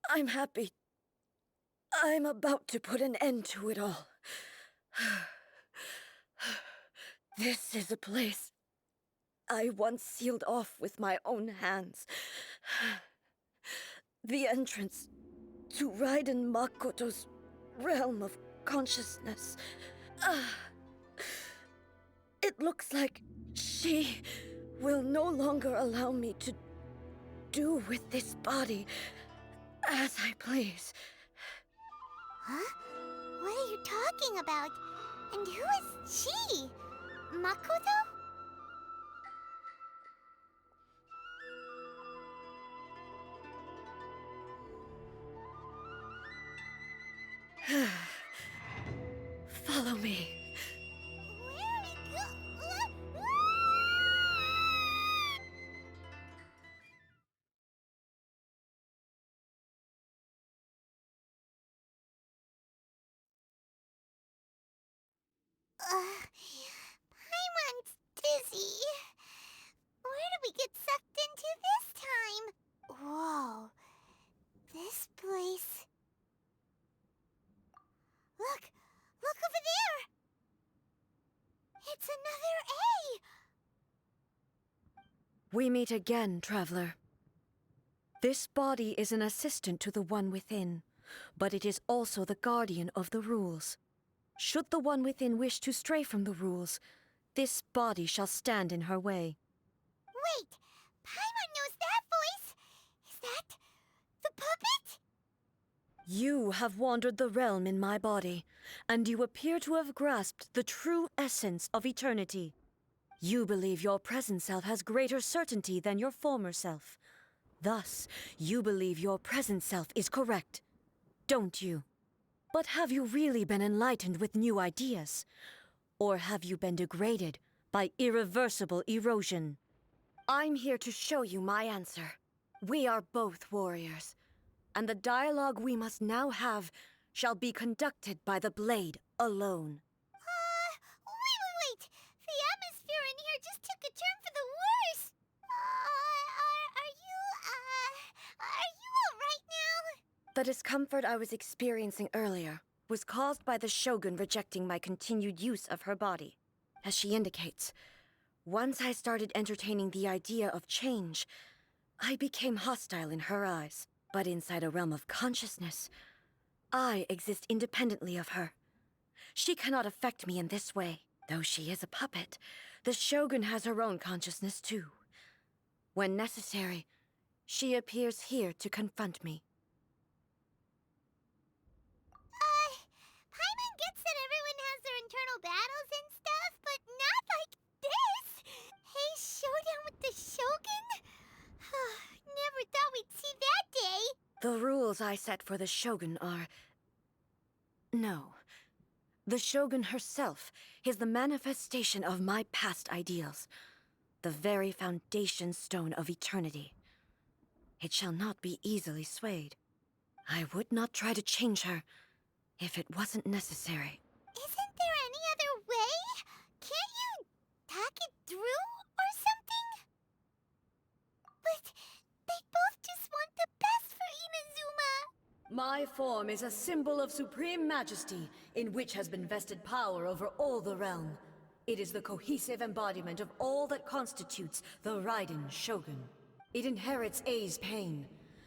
I'm happy. I'm about to put an end to it all. This is a place I once sealed off with my own hands. The entrance to Raiden Makoto's realm of consciousness. It looks like she will no longer allow me to do with this body as I please. Huh? What are you talking about? And who is she? Makoto? Follow me. Where are we go? Paimon's dizzy. Where did we get sucked into this time? Whoa. This place... Look over there! It's another A! We meet again, traveler. This body is an assistant to the one within, but it is also the guardian of the rules. Should the one within wish to stray from the rules, this body shall stand in her way. Wait! Paimon knows that voice! Is that... the puppet? You have wandered the realm in my body, and you appear to have grasped the true essence of eternity. You believe your present self has greater certainty than your former self. Thus, you believe your present self is correct, don't you? But have you really been enlightened with new ideas? Or have you been degraded by irreversible erosion? I'm here to show you my answer. We are both warriors, and the dialogue we must now have shall be conducted by the blade alone. Wait! The atmosphere in here just took a turn for the worse! Are you alright now? The discomfort I was experiencing earlier was caused by the Shogun rejecting my continued use of her body. As she indicates, once I started entertaining the idea of change, I became hostile in her eyes. But inside a realm of consciousness, I exist independently of her, She cannot affect me in this way. Though she is a puppet, the Shogun has her own consciousness too. When necessary, she appears here to confront me. Paimon gets that everyone has their internal battles and stuff, but not like this! Hey, showdown with the Shogun? Never thought we'd see that day! The rules I set for the Shogun are... No. The Shogun herself is the manifestation of my past ideals. The very foundation stone of eternity. It shall not be easily swayed. I would not try to change her if it wasn't necessary. Isn't there any other way? Can't you talk it through or something? But they both just want the best for Inazuma. My form is a symbol of supreme majesty, in which has been vested power over all the realm. It is the cohesive embodiment of all that constitutes the Raiden Shogun. It inherits A's pain,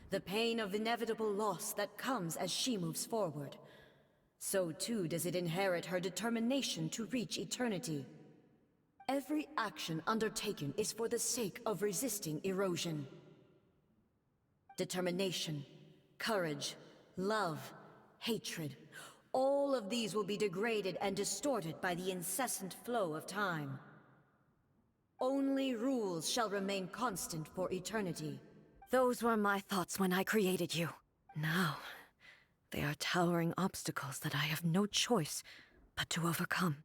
the pain of inevitable loss that comes as she moves forward. So too does it inherit her determination to reach eternity. Every action undertaken is for the sake of resisting erosion. Determination, courage, love, hatred, all of these will be degraded and distorted by the incessant flow of time. Only rules shall remain constant for eternity. Those were my thoughts when I created you. Now, they are towering obstacles that I have no choice but to overcome.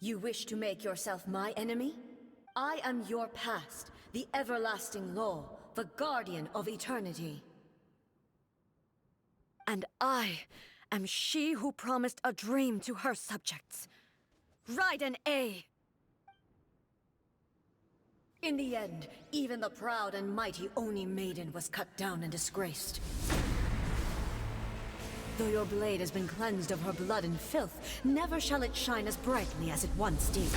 You wish to make yourself my enemy? I am your past, the everlasting law, the guardian of eternity. And I am she who promised a dream to her subjects. Raiden A. In the end, even the proud and mighty Oni Maiden was cut down and disgraced. Though your blade has been cleansed of her blood and filth, never shall it shine as brightly as it once did.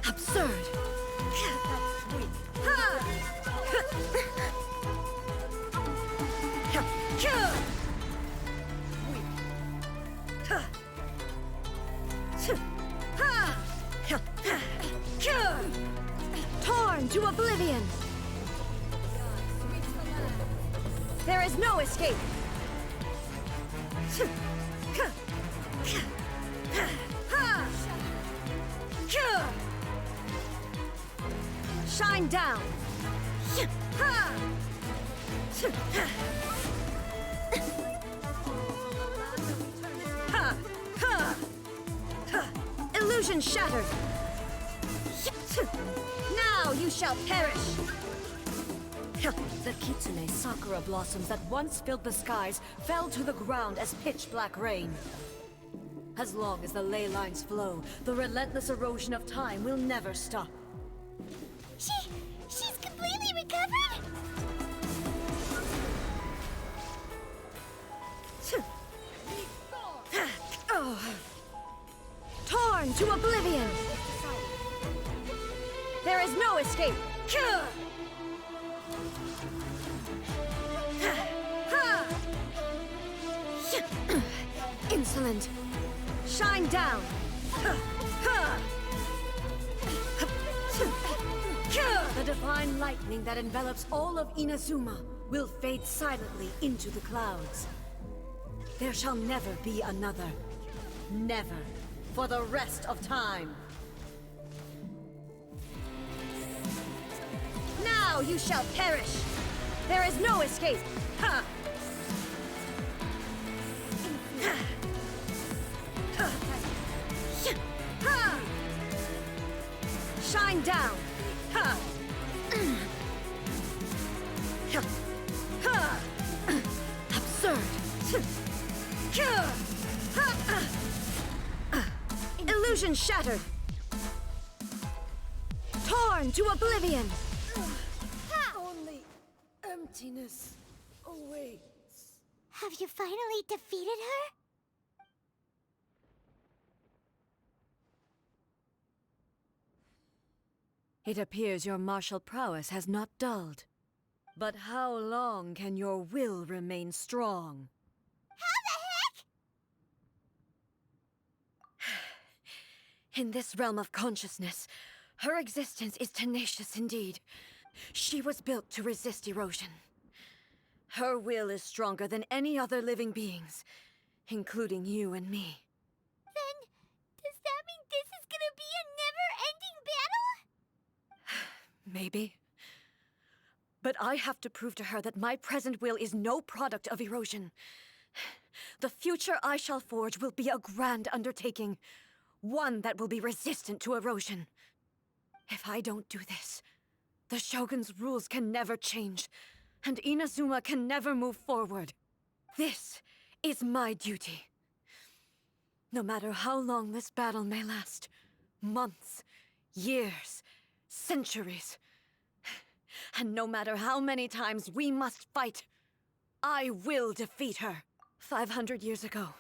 Absurd! Torn to oblivion! There is no escape! Shine down! Illusion shattered! Now you shall perish! The Kitsune Sakura blossoms that once filled the skies fell to the ground as pitch-black rain. As long as the ley lines flow, the relentless erosion of time will never stop. She's completely recovered? Torn to oblivion! There is no escape! Insolent! Shine down! The divine lightning that envelops all of Inazuma will fade silently into the clouds. There shall never be another. Never. For the rest of time. Now you shall perish! There is no escape! Ha! Shine down! Ha! Absurd! Illusion shattered! Burn to oblivion! Only emptiness awaits. Have you finally defeated her? It appears your martial prowess has not dulled. But how long can your will remain strong? How the heck? In this realm of consciousness, her existence is tenacious indeed. She was built to resist erosion. Her will is stronger than any other living being's, including you and me. Then, does that mean this is gonna be a never-ending battle? Maybe. But I have to prove to her that my present will is no product of erosion. The future I shall forge will be a grand undertaking, one that will be resistant to erosion. If I don't do this, the Shogun's rules can never change, and Inazuma can never move forward. This is my duty. No matter how long this battle may last, months, years, centuries, and no matter how many times we must fight, I will defeat her. 500 years ago,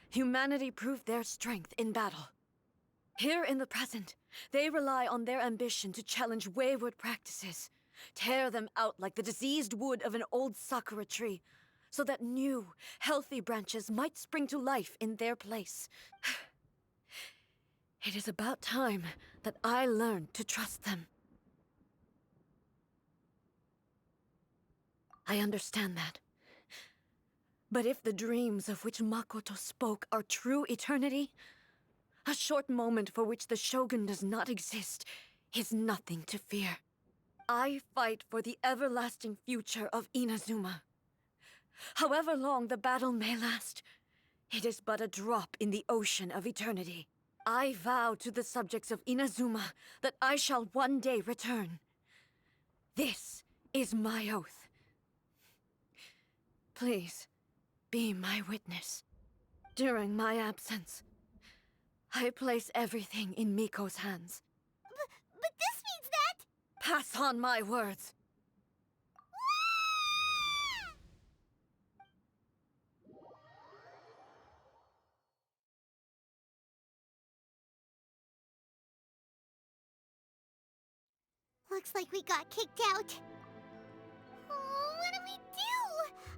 humanity proved their strength in battle. Here in the present, they rely on their ambition to challenge wayward practices, tear them out like the diseased wood of an old sakura tree, so that new, healthy branches might spring to life in their place. It is about time that I learned to trust them. I understand that. But if the dreams of which Makoto spoke are true eternity, a short moment for which the Shogun does not exist is nothing to fear. I fight for the everlasting future of Inazuma. However long the battle may last, it is but a drop in the ocean of eternity. I vow to the subjects of Inazuma that I shall one day return. This is my oath. Please, be my witness. During my absence, I place everything in Miko's hands. But this means that... Pass on my words. Looks like we got kicked out. Oh, what do we do?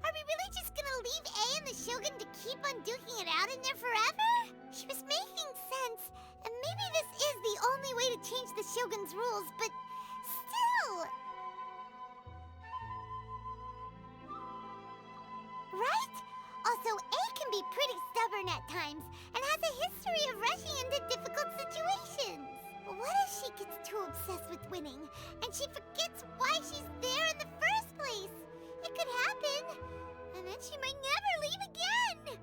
Are we really just gonna leave A and the Shogun to keep on duking it out in there forever? She was making sense, and maybe this is the only way to change the Shogun's rules, but still... Right? Also, A can be pretty stubborn at times, and has a history of rushing into difficult situations. What if she gets too obsessed with winning, and she forgets why she's there in the first place? It could happen, and then she might never leave again.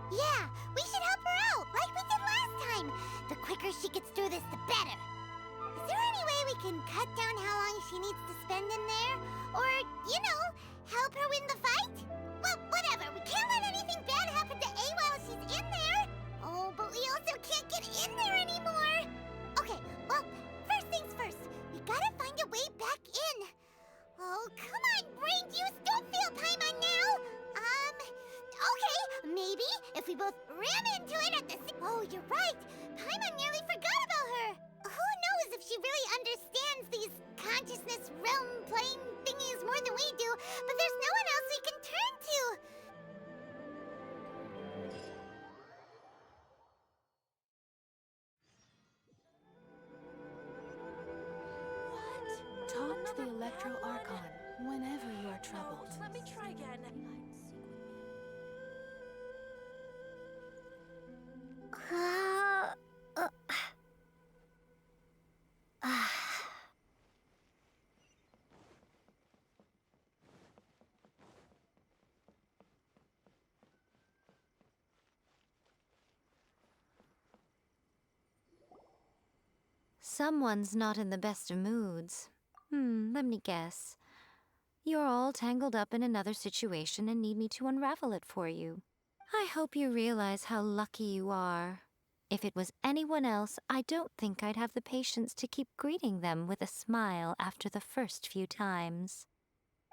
Yeah, we should help her out, like we did last time. The quicker she gets through this, the better. Is there any way we can cut down how long she needs to spend in there? Or, you know, help her win the fight? Well, whatever, we can't let anything bad happen to A while she's in there. Oh, but we also can't get in there anymore. Okay, well, first things first, we gotta find a way back in. Oh, come on, brain juice, don't feel Paimon now. Okay, maybe if we both ram into it at the same... Oh, you're right, Paimon nearly forgot about her. Who knows if she really understands these consciousness realm plane thingies more than we do, but there's no one else we can turn to. Talk to the Electro Archon whenever you are troubled. Let me try again. Someone's not in the best of moods. Let me guess. You're all tangled up in another situation and need me to unravel it for you. I hope you realize how lucky you are. If it was anyone else, I don't think I'd have the patience to keep greeting them with a smile after the first few times.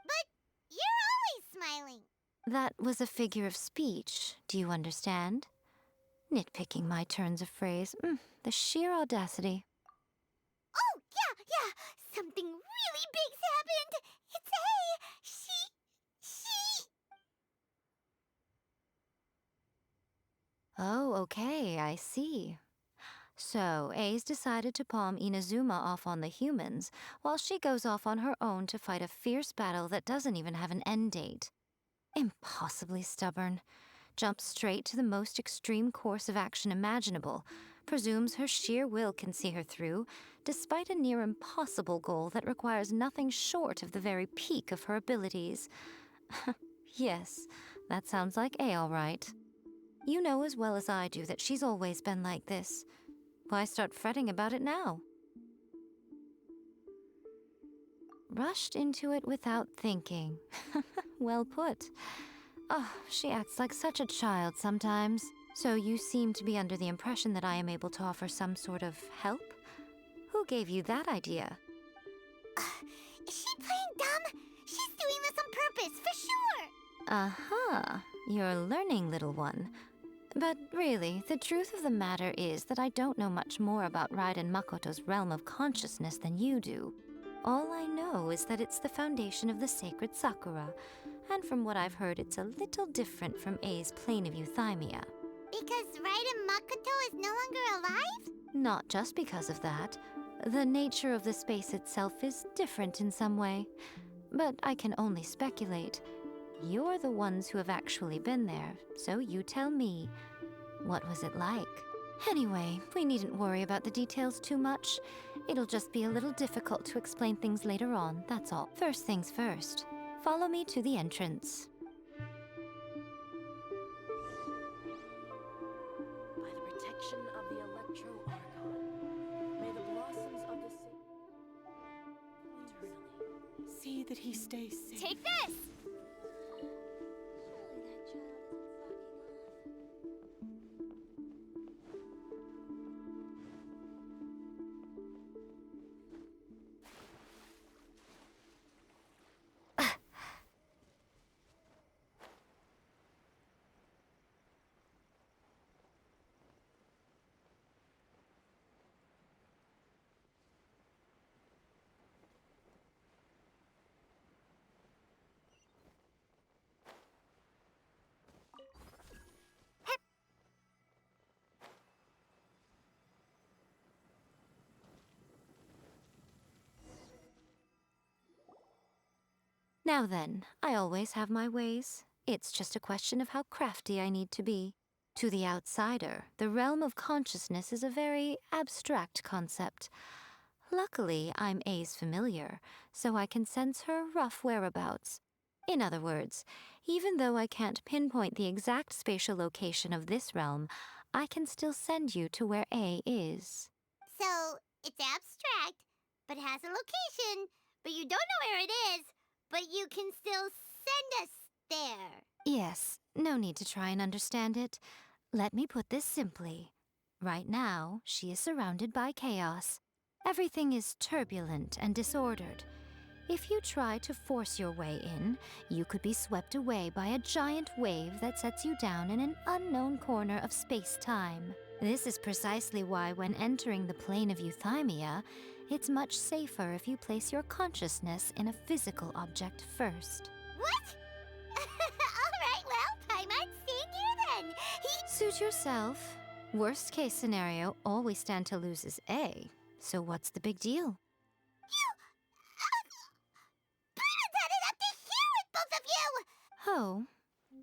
But you're always smiling. That was a figure of speech, do you understand? Nitpicking my turns of phrase. The sheer audacity. Oh, yeah. Something really big's happened. It's she. Oh, okay, I see. So, A's decided to palm Inazuma off on the humans, while she goes off on her own to fight a fierce battle that doesn't even have an end date. Impossibly stubborn. Jumps straight to the most extreme course of action imaginable, presumes her sheer will can see her through, despite a near impossible goal that requires nothing short of the very peak of her abilities. Yes, that sounds like A all right. You know as well as I do that she's always been like this. Why start fretting about it now? Rushed into it without thinking. Well put. Oh, she acts like such a child sometimes. So you seem to be under the impression that I am able to offer some sort of help? Who gave you that idea? Is she playing dumb? She's doing this on purpose, for sure. Uh-huh. You're learning, little one. But really, the truth of the matter is that I don't know much more about Raiden Makoto's realm of consciousness than you do. All I know is that it's the foundation of the sacred Sakura, and from what I've heard, it's a little different from A's plane of euthymia. Because Raiden Makoto is no longer alive? Not just because of that. The nature of the space itself is different in some way. But I can only speculate. You're the ones who have actually been there, so you tell me. What was it like? Anyway, we needn't worry about the details too much. It'll just be a little difficult to explain things later on, that's all. First things first. Follow me to the entrance. By the protection of the Electro Archon, may the blossoms of the eternally see that he stays safe. Take this! Now then, I always have my ways. It's just a question of how crafty I need to be. To the outsider, the realm of consciousness is a very abstract concept. Luckily, I'm A's familiar, so I can sense her rough whereabouts. In other words, even though I can't pinpoint the exact spatial location of this realm, I can still send you to where A is. So, it's abstract, but has a location, but you don't know where it is, but you can still send us there. Yes, no need to try and understand it. Let me put this simply. Right now, she is surrounded by chaos. Everything is turbulent and disordered. If you try to force your way in, you could be swept away by a giant wave that sets you down in an unknown corner of space-time. This is precisely why when entering the plane of euthymia, it's much safer if you place your consciousness in a physical object first. What? Alright, well, I might stand here then. Suit yourself. Worst case scenario, all we stand to lose is A. So what's the big deal? Oh,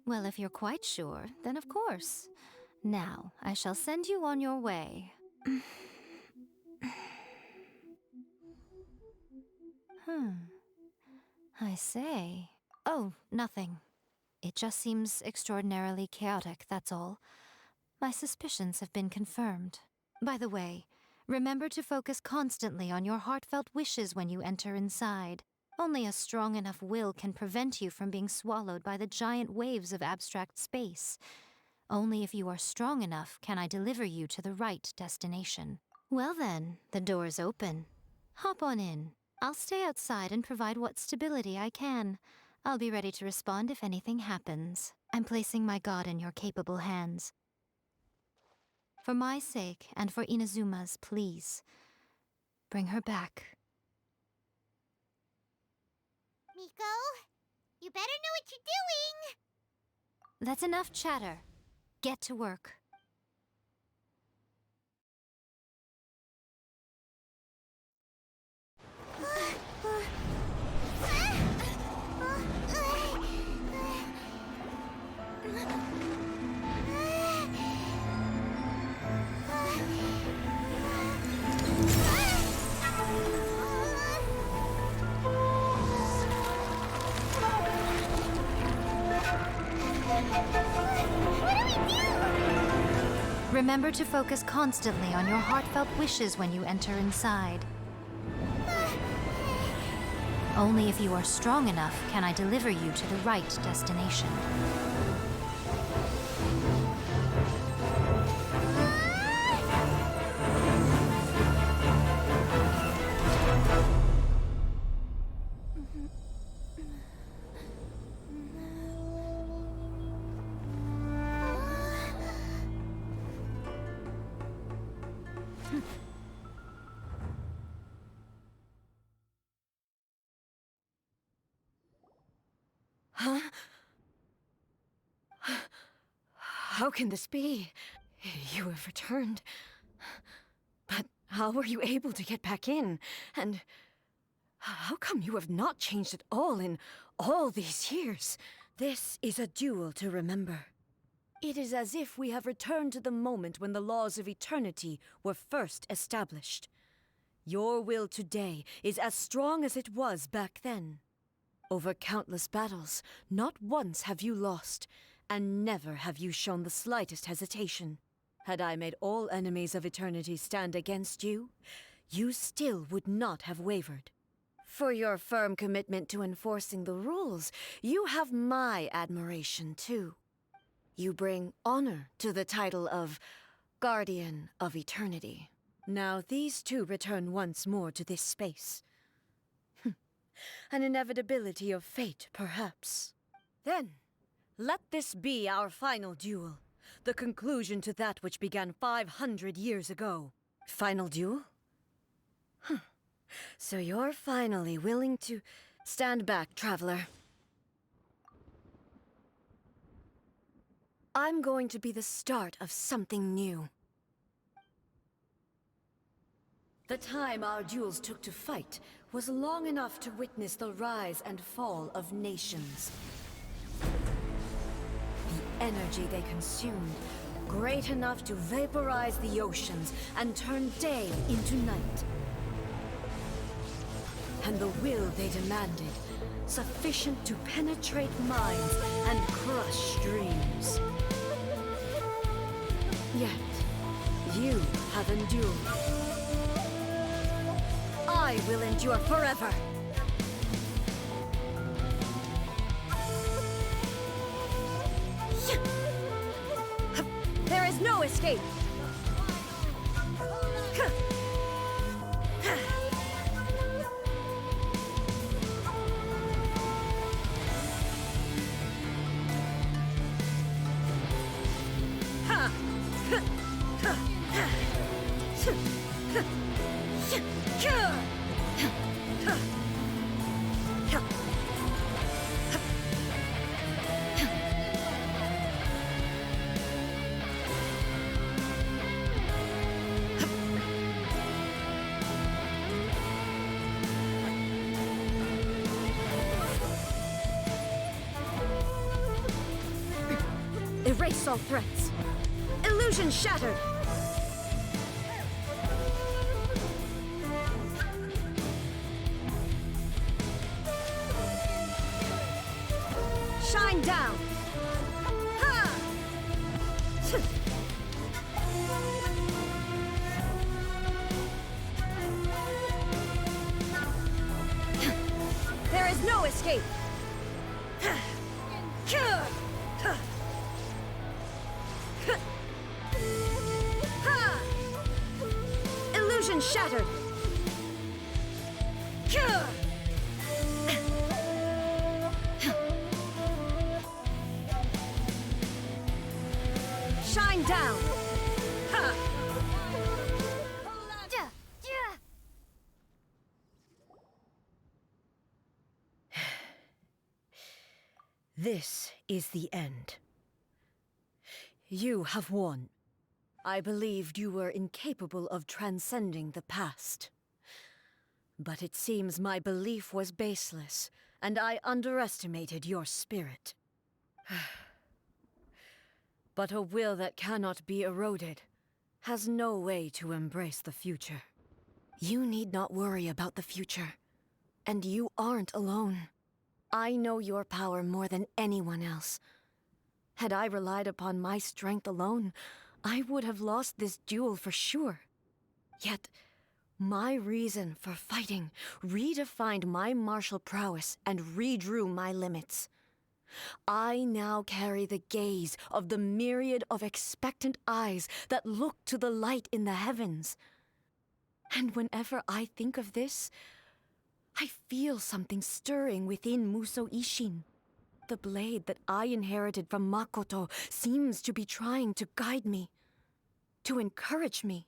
well, if you're quite sure, then of course. Now, I shall send you on your way. I say. Oh, nothing. It just seems extraordinarily chaotic, that's all. My suspicions have been confirmed. By the way, remember to focus constantly on your heartfelt wishes when you enter inside. Only a strong enough will can prevent you from being swallowed by the giant waves of abstract space. Only if you are strong enough can I deliver you to the right destination. Well then, the door's open. Hop on in. I'll stay outside and provide what stability I can. I'll be ready to respond if anything happens. I'm placing my god in your capable hands. For my sake, and for Inazuma's, please, bring her back. Miko, you better know what you're doing! That's enough chatter. Get to work. Remember to focus constantly on your heartfelt wishes when you enter inside. Only if you are strong enough can I deliver you to the right destination. Huh? How can this be? You have returned. But how were you able to get back in? And how come you have not changed at all in all these years? This is a duel to remember. It is as if we have returned to the moment when the laws of eternity were first established. Your will today is as strong as it was back then. Over countless battles, not once have you lost, and never have you shown the slightest hesitation. Had I made all enemies of eternity stand against you, you still would not have wavered. For your firm commitment to enforcing the rules, you have my admiration too. You bring honor to the title of Guardian of Eternity. Now these two return once more to this space. An inevitability of fate, perhaps. Then, let this be our final duel. The conclusion to that which began 500 years ago. Final duel? So you're finally willing to stand back, traveler. I'm going to be the start of something new. The time our duels took to fight was long enough to witness the rise and fall of nations. The energy they consumed, great enough to vaporize the oceans and turn day into night. And the will they demanded, sufficient to penetrate minds and crush dreams. Yet, you have endured. I will endure forever! There is no escape! Erase all threats. Illusion shattered! Shine down! Ha! There is no escape! been shattered! Shine down! Ha! This is the end. You have won. I believed you were incapable of transcending the past. But it seems my belief was baseless, and I underestimated your spirit. But a will that cannot be eroded has no way to embrace the future. You need not worry about the future, and you aren't alone. I know your power more than anyone else. Had I relied upon my strength alone, I would have lost this duel for sure. Yet, my reason for fighting redefined my martial prowess and redrew my limits. I now carry the gaze of the myriad of expectant eyes that look to the light in the heavens. And whenever I think of this, I feel something stirring within Muso Ishin. The blade that I inherited from Makoto seems to be trying to guide me, to encourage me.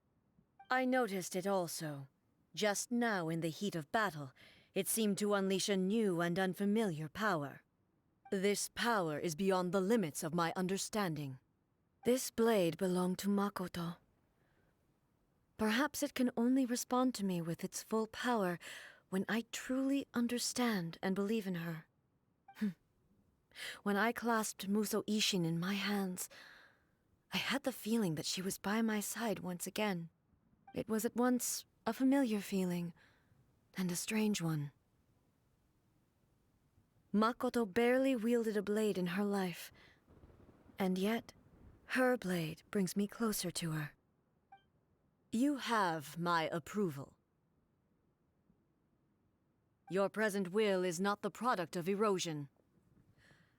I noticed it also. Just now in the heat of battle, it seemed to unleash a new and unfamiliar power. This power is beyond the limits of my understanding. This blade belonged to Makoto. Perhaps it can only respond to me with its full power when I truly understand and believe in her. When I clasped Muso Ishin in my hands, I had the feeling that she was by my side once again. It was at once a familiar feeling and a strange one. Makoto barely wielded a blade in her life, and yet her blade brings me closer to her. You have my approval. Your present will is not the product of erosion.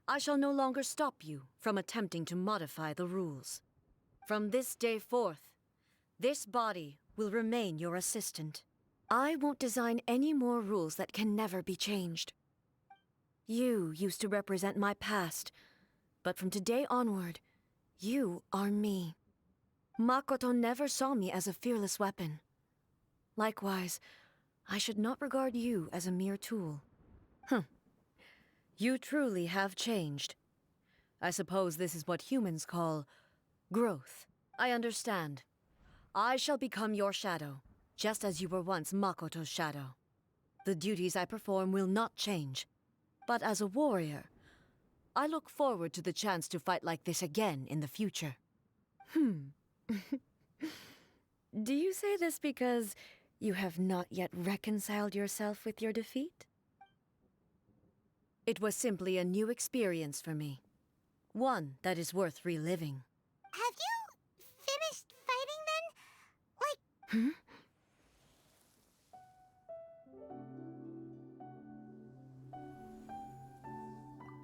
I shall no longer stop you from attempting to modify the rules. From this day forth, this body will remain your assistant. I won't design any more rules that can never be changed. You used to represent my past, but from today onward, you are me. Makoto never saw me as a fearless weapon. Likewise, I should not regard you as a mere tool. You truly have changed. I suppose this is what humans call growth. I understand. I shall become your shadow, just as you were once Makoto's shadow. The duties I perform will not change. But as a warrior, I look forward to the chance to fight like this again in the future. Do you say this because you have not yet reconciled yourself with your defeat? It was simply a new experience for me. One that is worth reliving. Have you finished fighting then?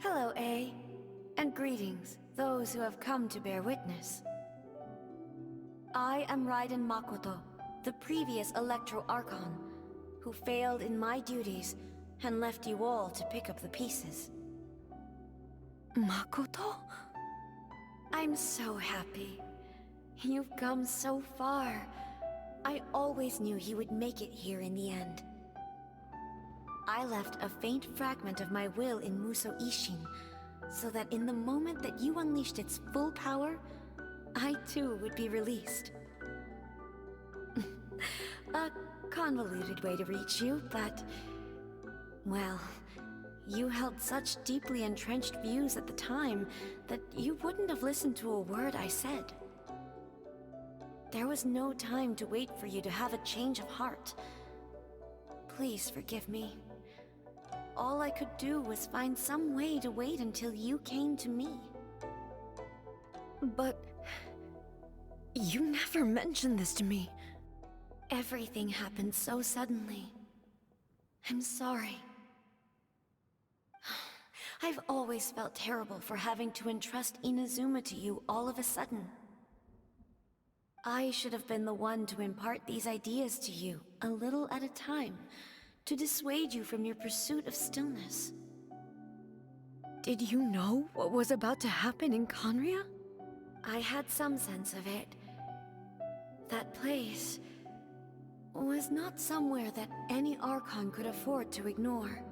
Hello, A. And greetings, those who have come to bear witness. I am Raiden Makoto, the previous Electro Archon, who failed in my duties and left you all to pick up the pieces. Makoto? I'm so happy. You've come so far. I always knew you would make it here in the end. I left a faint fragment of my will in Muso Ishin, so that in the moment that you unleashed its full power, I too would be released. A convoluted way to reach you, but... well, you held such deeply entrenched views at the time that you wouldn't have listened to a word I said. There was no time to wait for you to have a change of heart. Please forgive me. All I could do was find some way to wait until you came to me. But... you never mentioned this to me. Everything happened so suddenly. I'm sorry. I've always felt terrible for having to entrust Inazuma to you all of a sudden. I should have been the one to impart these ideas to you, a little at a time, to dissuade you from your pursuit of stillness. Did you know what was about to happen in Khaenri'ah? I had some sense of it. That place was not somewhere that any Archon could afford to ignore.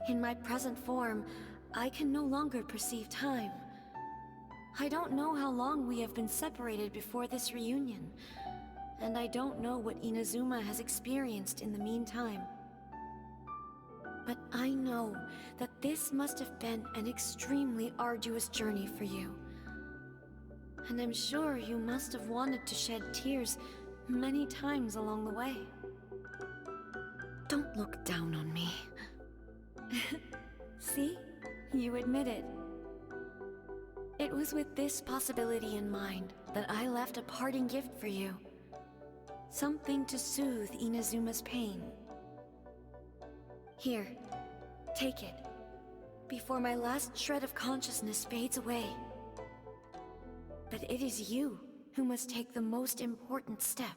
In my present form, I can no longer perceive time. I don't know how long we have been separated before this reunion, and I don't know what Inazuma has experienced in the meantime. But I know that this must have been an extremely arduous journey for you. And I'm sure you must have wanted to shed tears many times along the way. Don't look down on me. See? You admit it. It was with this possibility in mind that I left a parting gift for you. Something to soothe Inazuma's pain. Here, take it, before my last shred of consciousness fades away. But it is you who must take the most important step.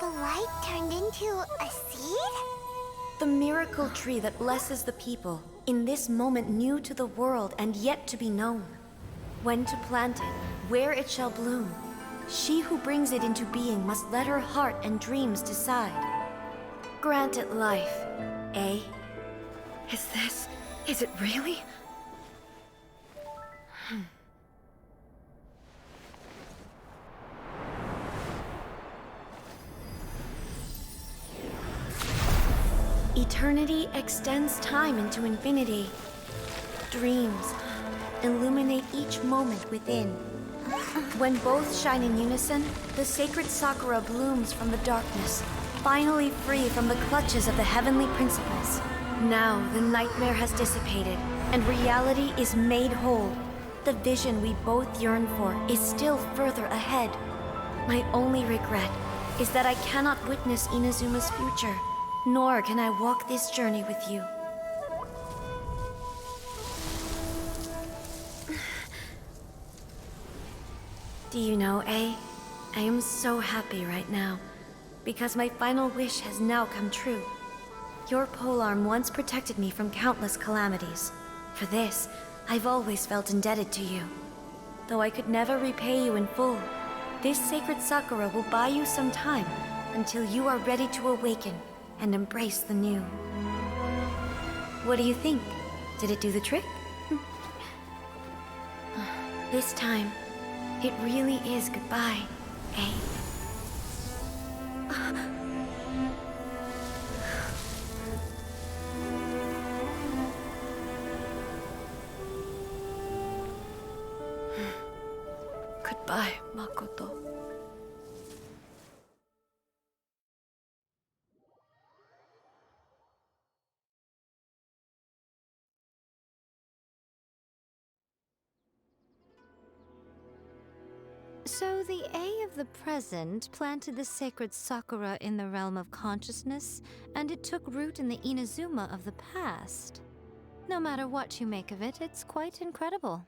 The light turned into a seed? The miracle tree that blesses the people, in this moment new to the world and yet to be known. When to plant it, where it shall bloom. She who brings it into being must let her heart and dreams decide. Grant it life, eh? Is it really? Eternity extends time into infinity. Dreams illuminate each moment within. When both shine in unison, the sacred Sakura blooms from the darkness, finally free from the clutches of the heavenly principles. Now the nightmare has dissipated, and reality is made whole. The vision we both yearn for is still further ahead. My only regret is that I cannot witness Inazuma's future, nor can I walk this journey with you. Do you know, A? I am so happy right now, because my final wish has now come true. Your polearm once protected me from countless calamities. For this, I've always felt indebted to you. Though I could never repay you in full, this sacred Sakura will buy you some time until you are ready to awaken and embrace the new. What do you think? Did it do the trick? This time, it really is goodbye, eh? Goodbye, Makoto. So the A of the present planted the sacred Sakura in the realm of consciousness, and it took root in the Inazuma of the past. No matter what you make of it, it's quite incredible.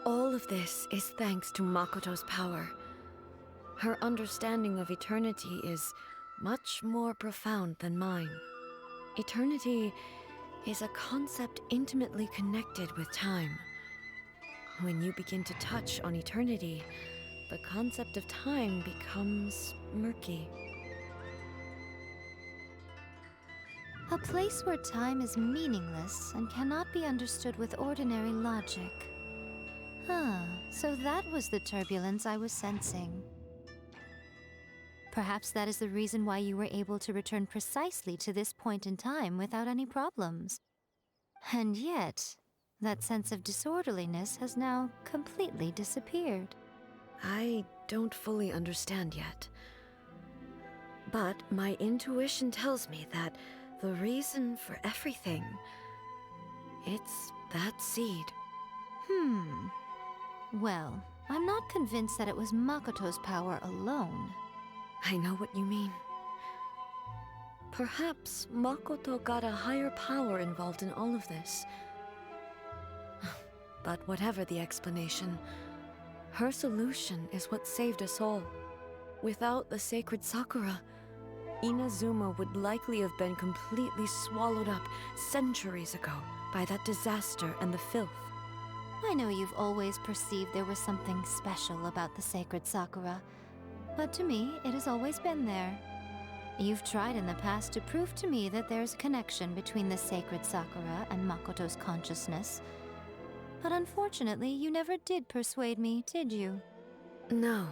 All of this is thanks to Makoto's power. Her understanding of eternity is much more profound than mine. Eternity is a concept intimately connected with time. When you begin to touch on eternity, the concept of time becomes murky. A place where time is meaningless and cannot be understood with ordinary logic. So that was the turbulence I was sensing. Perhaps that is the reason why you were able to return precisely to this point in time without any problems. And yet, that sense of disorderliness has now completely disappeared. I don't fully understand yet. But my intuition tells me that the reason for everything, it's that seed. Well, I'm not convinced that it was Makoto's power alone. I know what you mean. Perhaps Makoto got a higher power involved in all of this. But whatever the explanation, her solution is what saved us all. Without the sacred Sakura, Inazuma would likely have been completely swallowed up centuries ago by that disaster and the filth. I know you've always perceived there was something special about the sacred Sakura, but to me, it has always been there. You've tried in the past to prove to me that there's a connection between the sacred Sakura and Makoto's consciousness, but unfortunately, you never did persuade me, did you? No,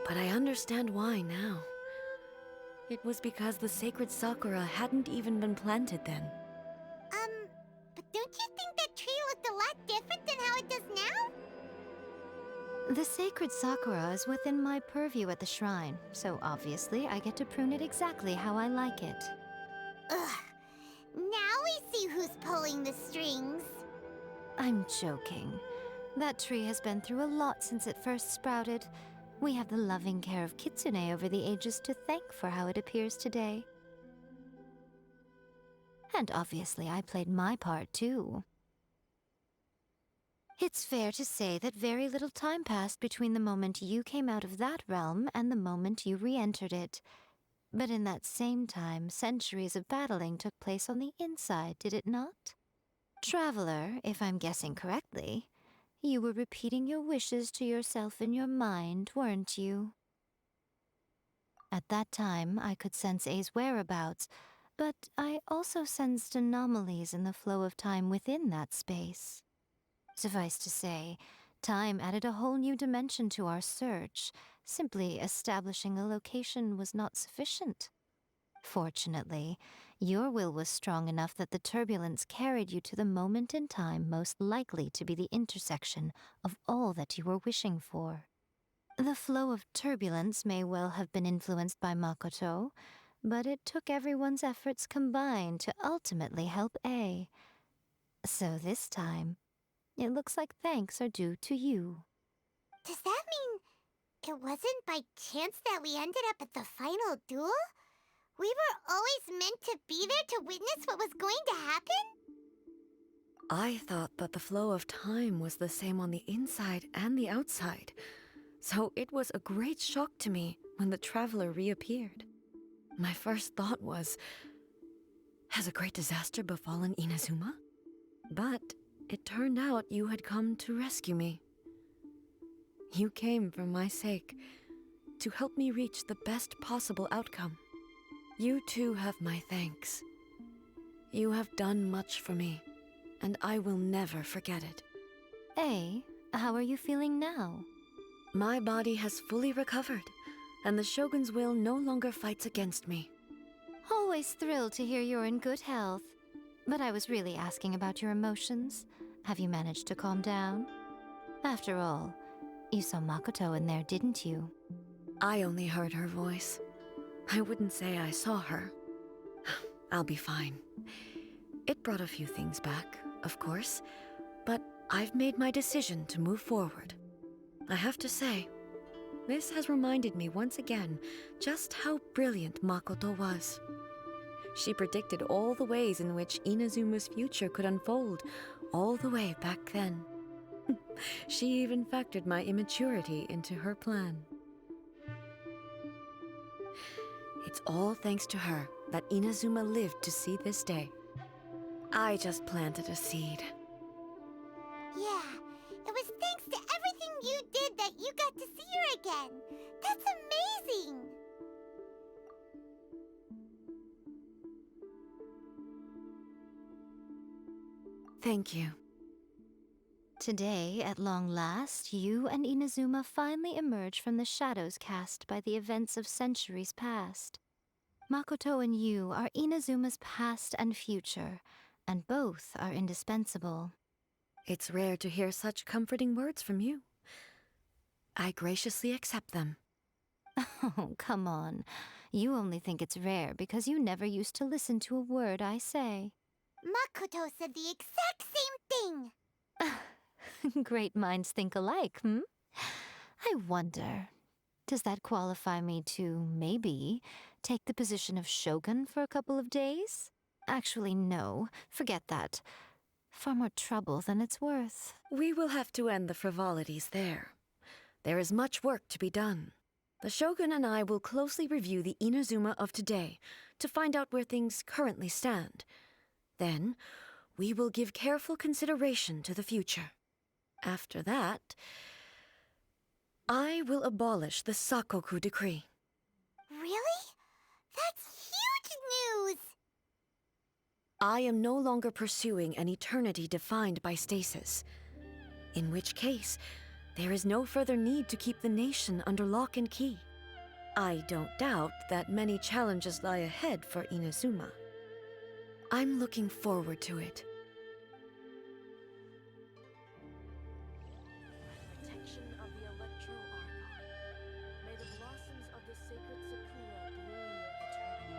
but I understand why now. It was because the sacred Sakura hadn't even been planted then. But don't you think that tree looked a lot different than how it does now? The sacred Sakura is within my purview at the shrine, so obviously I get to prune it exactly how I like it. Ugh. Now we see who's pulling the strings. I'm joking. That tree has been through a lot since it first sprouted. We have the loving care of Kitsune over the ages to thank for how it appears today. And obviously I played my part too. It's fair to say that very little time passed between the moment you came out of that realm and the moment you re-entered it. But in that same time, centuries of battling took place on the inside, did it not? Traveler, if I'm guessing correctly, you were repeating your wishes to yourself in your mind, weren't you? At that time, I could sense A's whereabouts, but I also sensed anomalies in the flow of time within that space. Suffice to say, time added a whole new dimension to our search. Simply establishing a location was not sufficient. Fortunately, your will was strong enough that the turbulence carried you to the moment in time most likely to be the intersection of all that you were wishing for. The flow of turbulence may well have been influenced by Makoto, but it took everyone's efforts combined to ultimately help A. So this time, it looks like thanks are due to you. Does that mean it wasn't by chance that we ended up at the final duel? We were always meant to be there to witness what was going to happen? I thought that the flow of time was the same on the inside and the outside, so it was a great shock to me when the traveler reappeared. My first thought was, has a great disaster befallen Inazuma? But it turned out you had come to rescue me. You came for my sake, to help me reach the best possible outcome. You too have my thanks. You have done much for me, and I will never forget it. A, how are you feeling now? My body has fully recovered, and the Shogun's will no longer fights against me. Always thrilled to hear you're in good health. But I was really asking about your emotions. Have you managed to calm down? After all, you saw Makoto in there, didn't you? I only heard her voice. I wouldn't say I saw her. I'll be fine. It brought a few things back, of course, but I've made my decision to move forward. I have to say, this has reminded me once again just how brilliant Makoto was. She predicted all the ways in which Inazuma's future could unfold, all the way back then. She even factored my immaturity into her plan. It's all thanks to her that Inazuma lived to see this day. I just planted a seed. Yeah, it was thanks to everything you did that you got to see her again. That's amazing! Thank you. Today, at long last, you and Inazuma finally emerge from the shadows cast by the events of centuries past. Makoto and you are Inazuma's past and future, and both are indispensable. It's rare to hear such comforting words from you. I graciously accept them. Oh, come on. You only think it's rare because you never used to listen to a word I say. Makoto said the exact same thing! Great minds think alike, hmm? I wonder, does that qualify me to, maybe, take the position of Shogun for a couple of days? Actually, no. Forget that. Far more trouble than it's worth. We will have to end the frivolities there. There is much work to be done. The Shogun and I will closely review the Inazuma of today to find out where things currently stand. Then, we will give careful consideration to the future. After that, I will abolish the Sakoku decree. Really? That's huge news! I am no longer pursuing an eternity defined by stasis. In which case, there is no further need to keep the nation under lock and key. I don't doubt that many challenges lie ahead for Inazuma. I'm looking forward to it. Protection of the Electro Archon. May the blossoms of the sacred Sakura bloom eternally.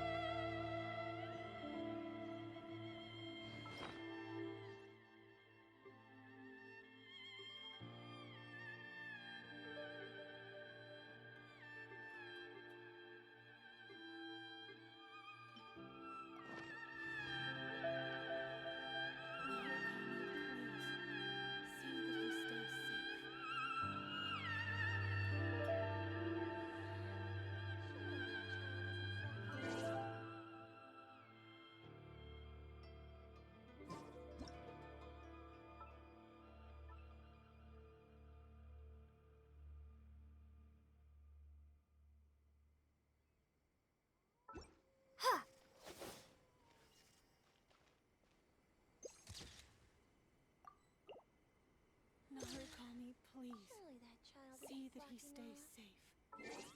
Narukami, please. See that he stays safe.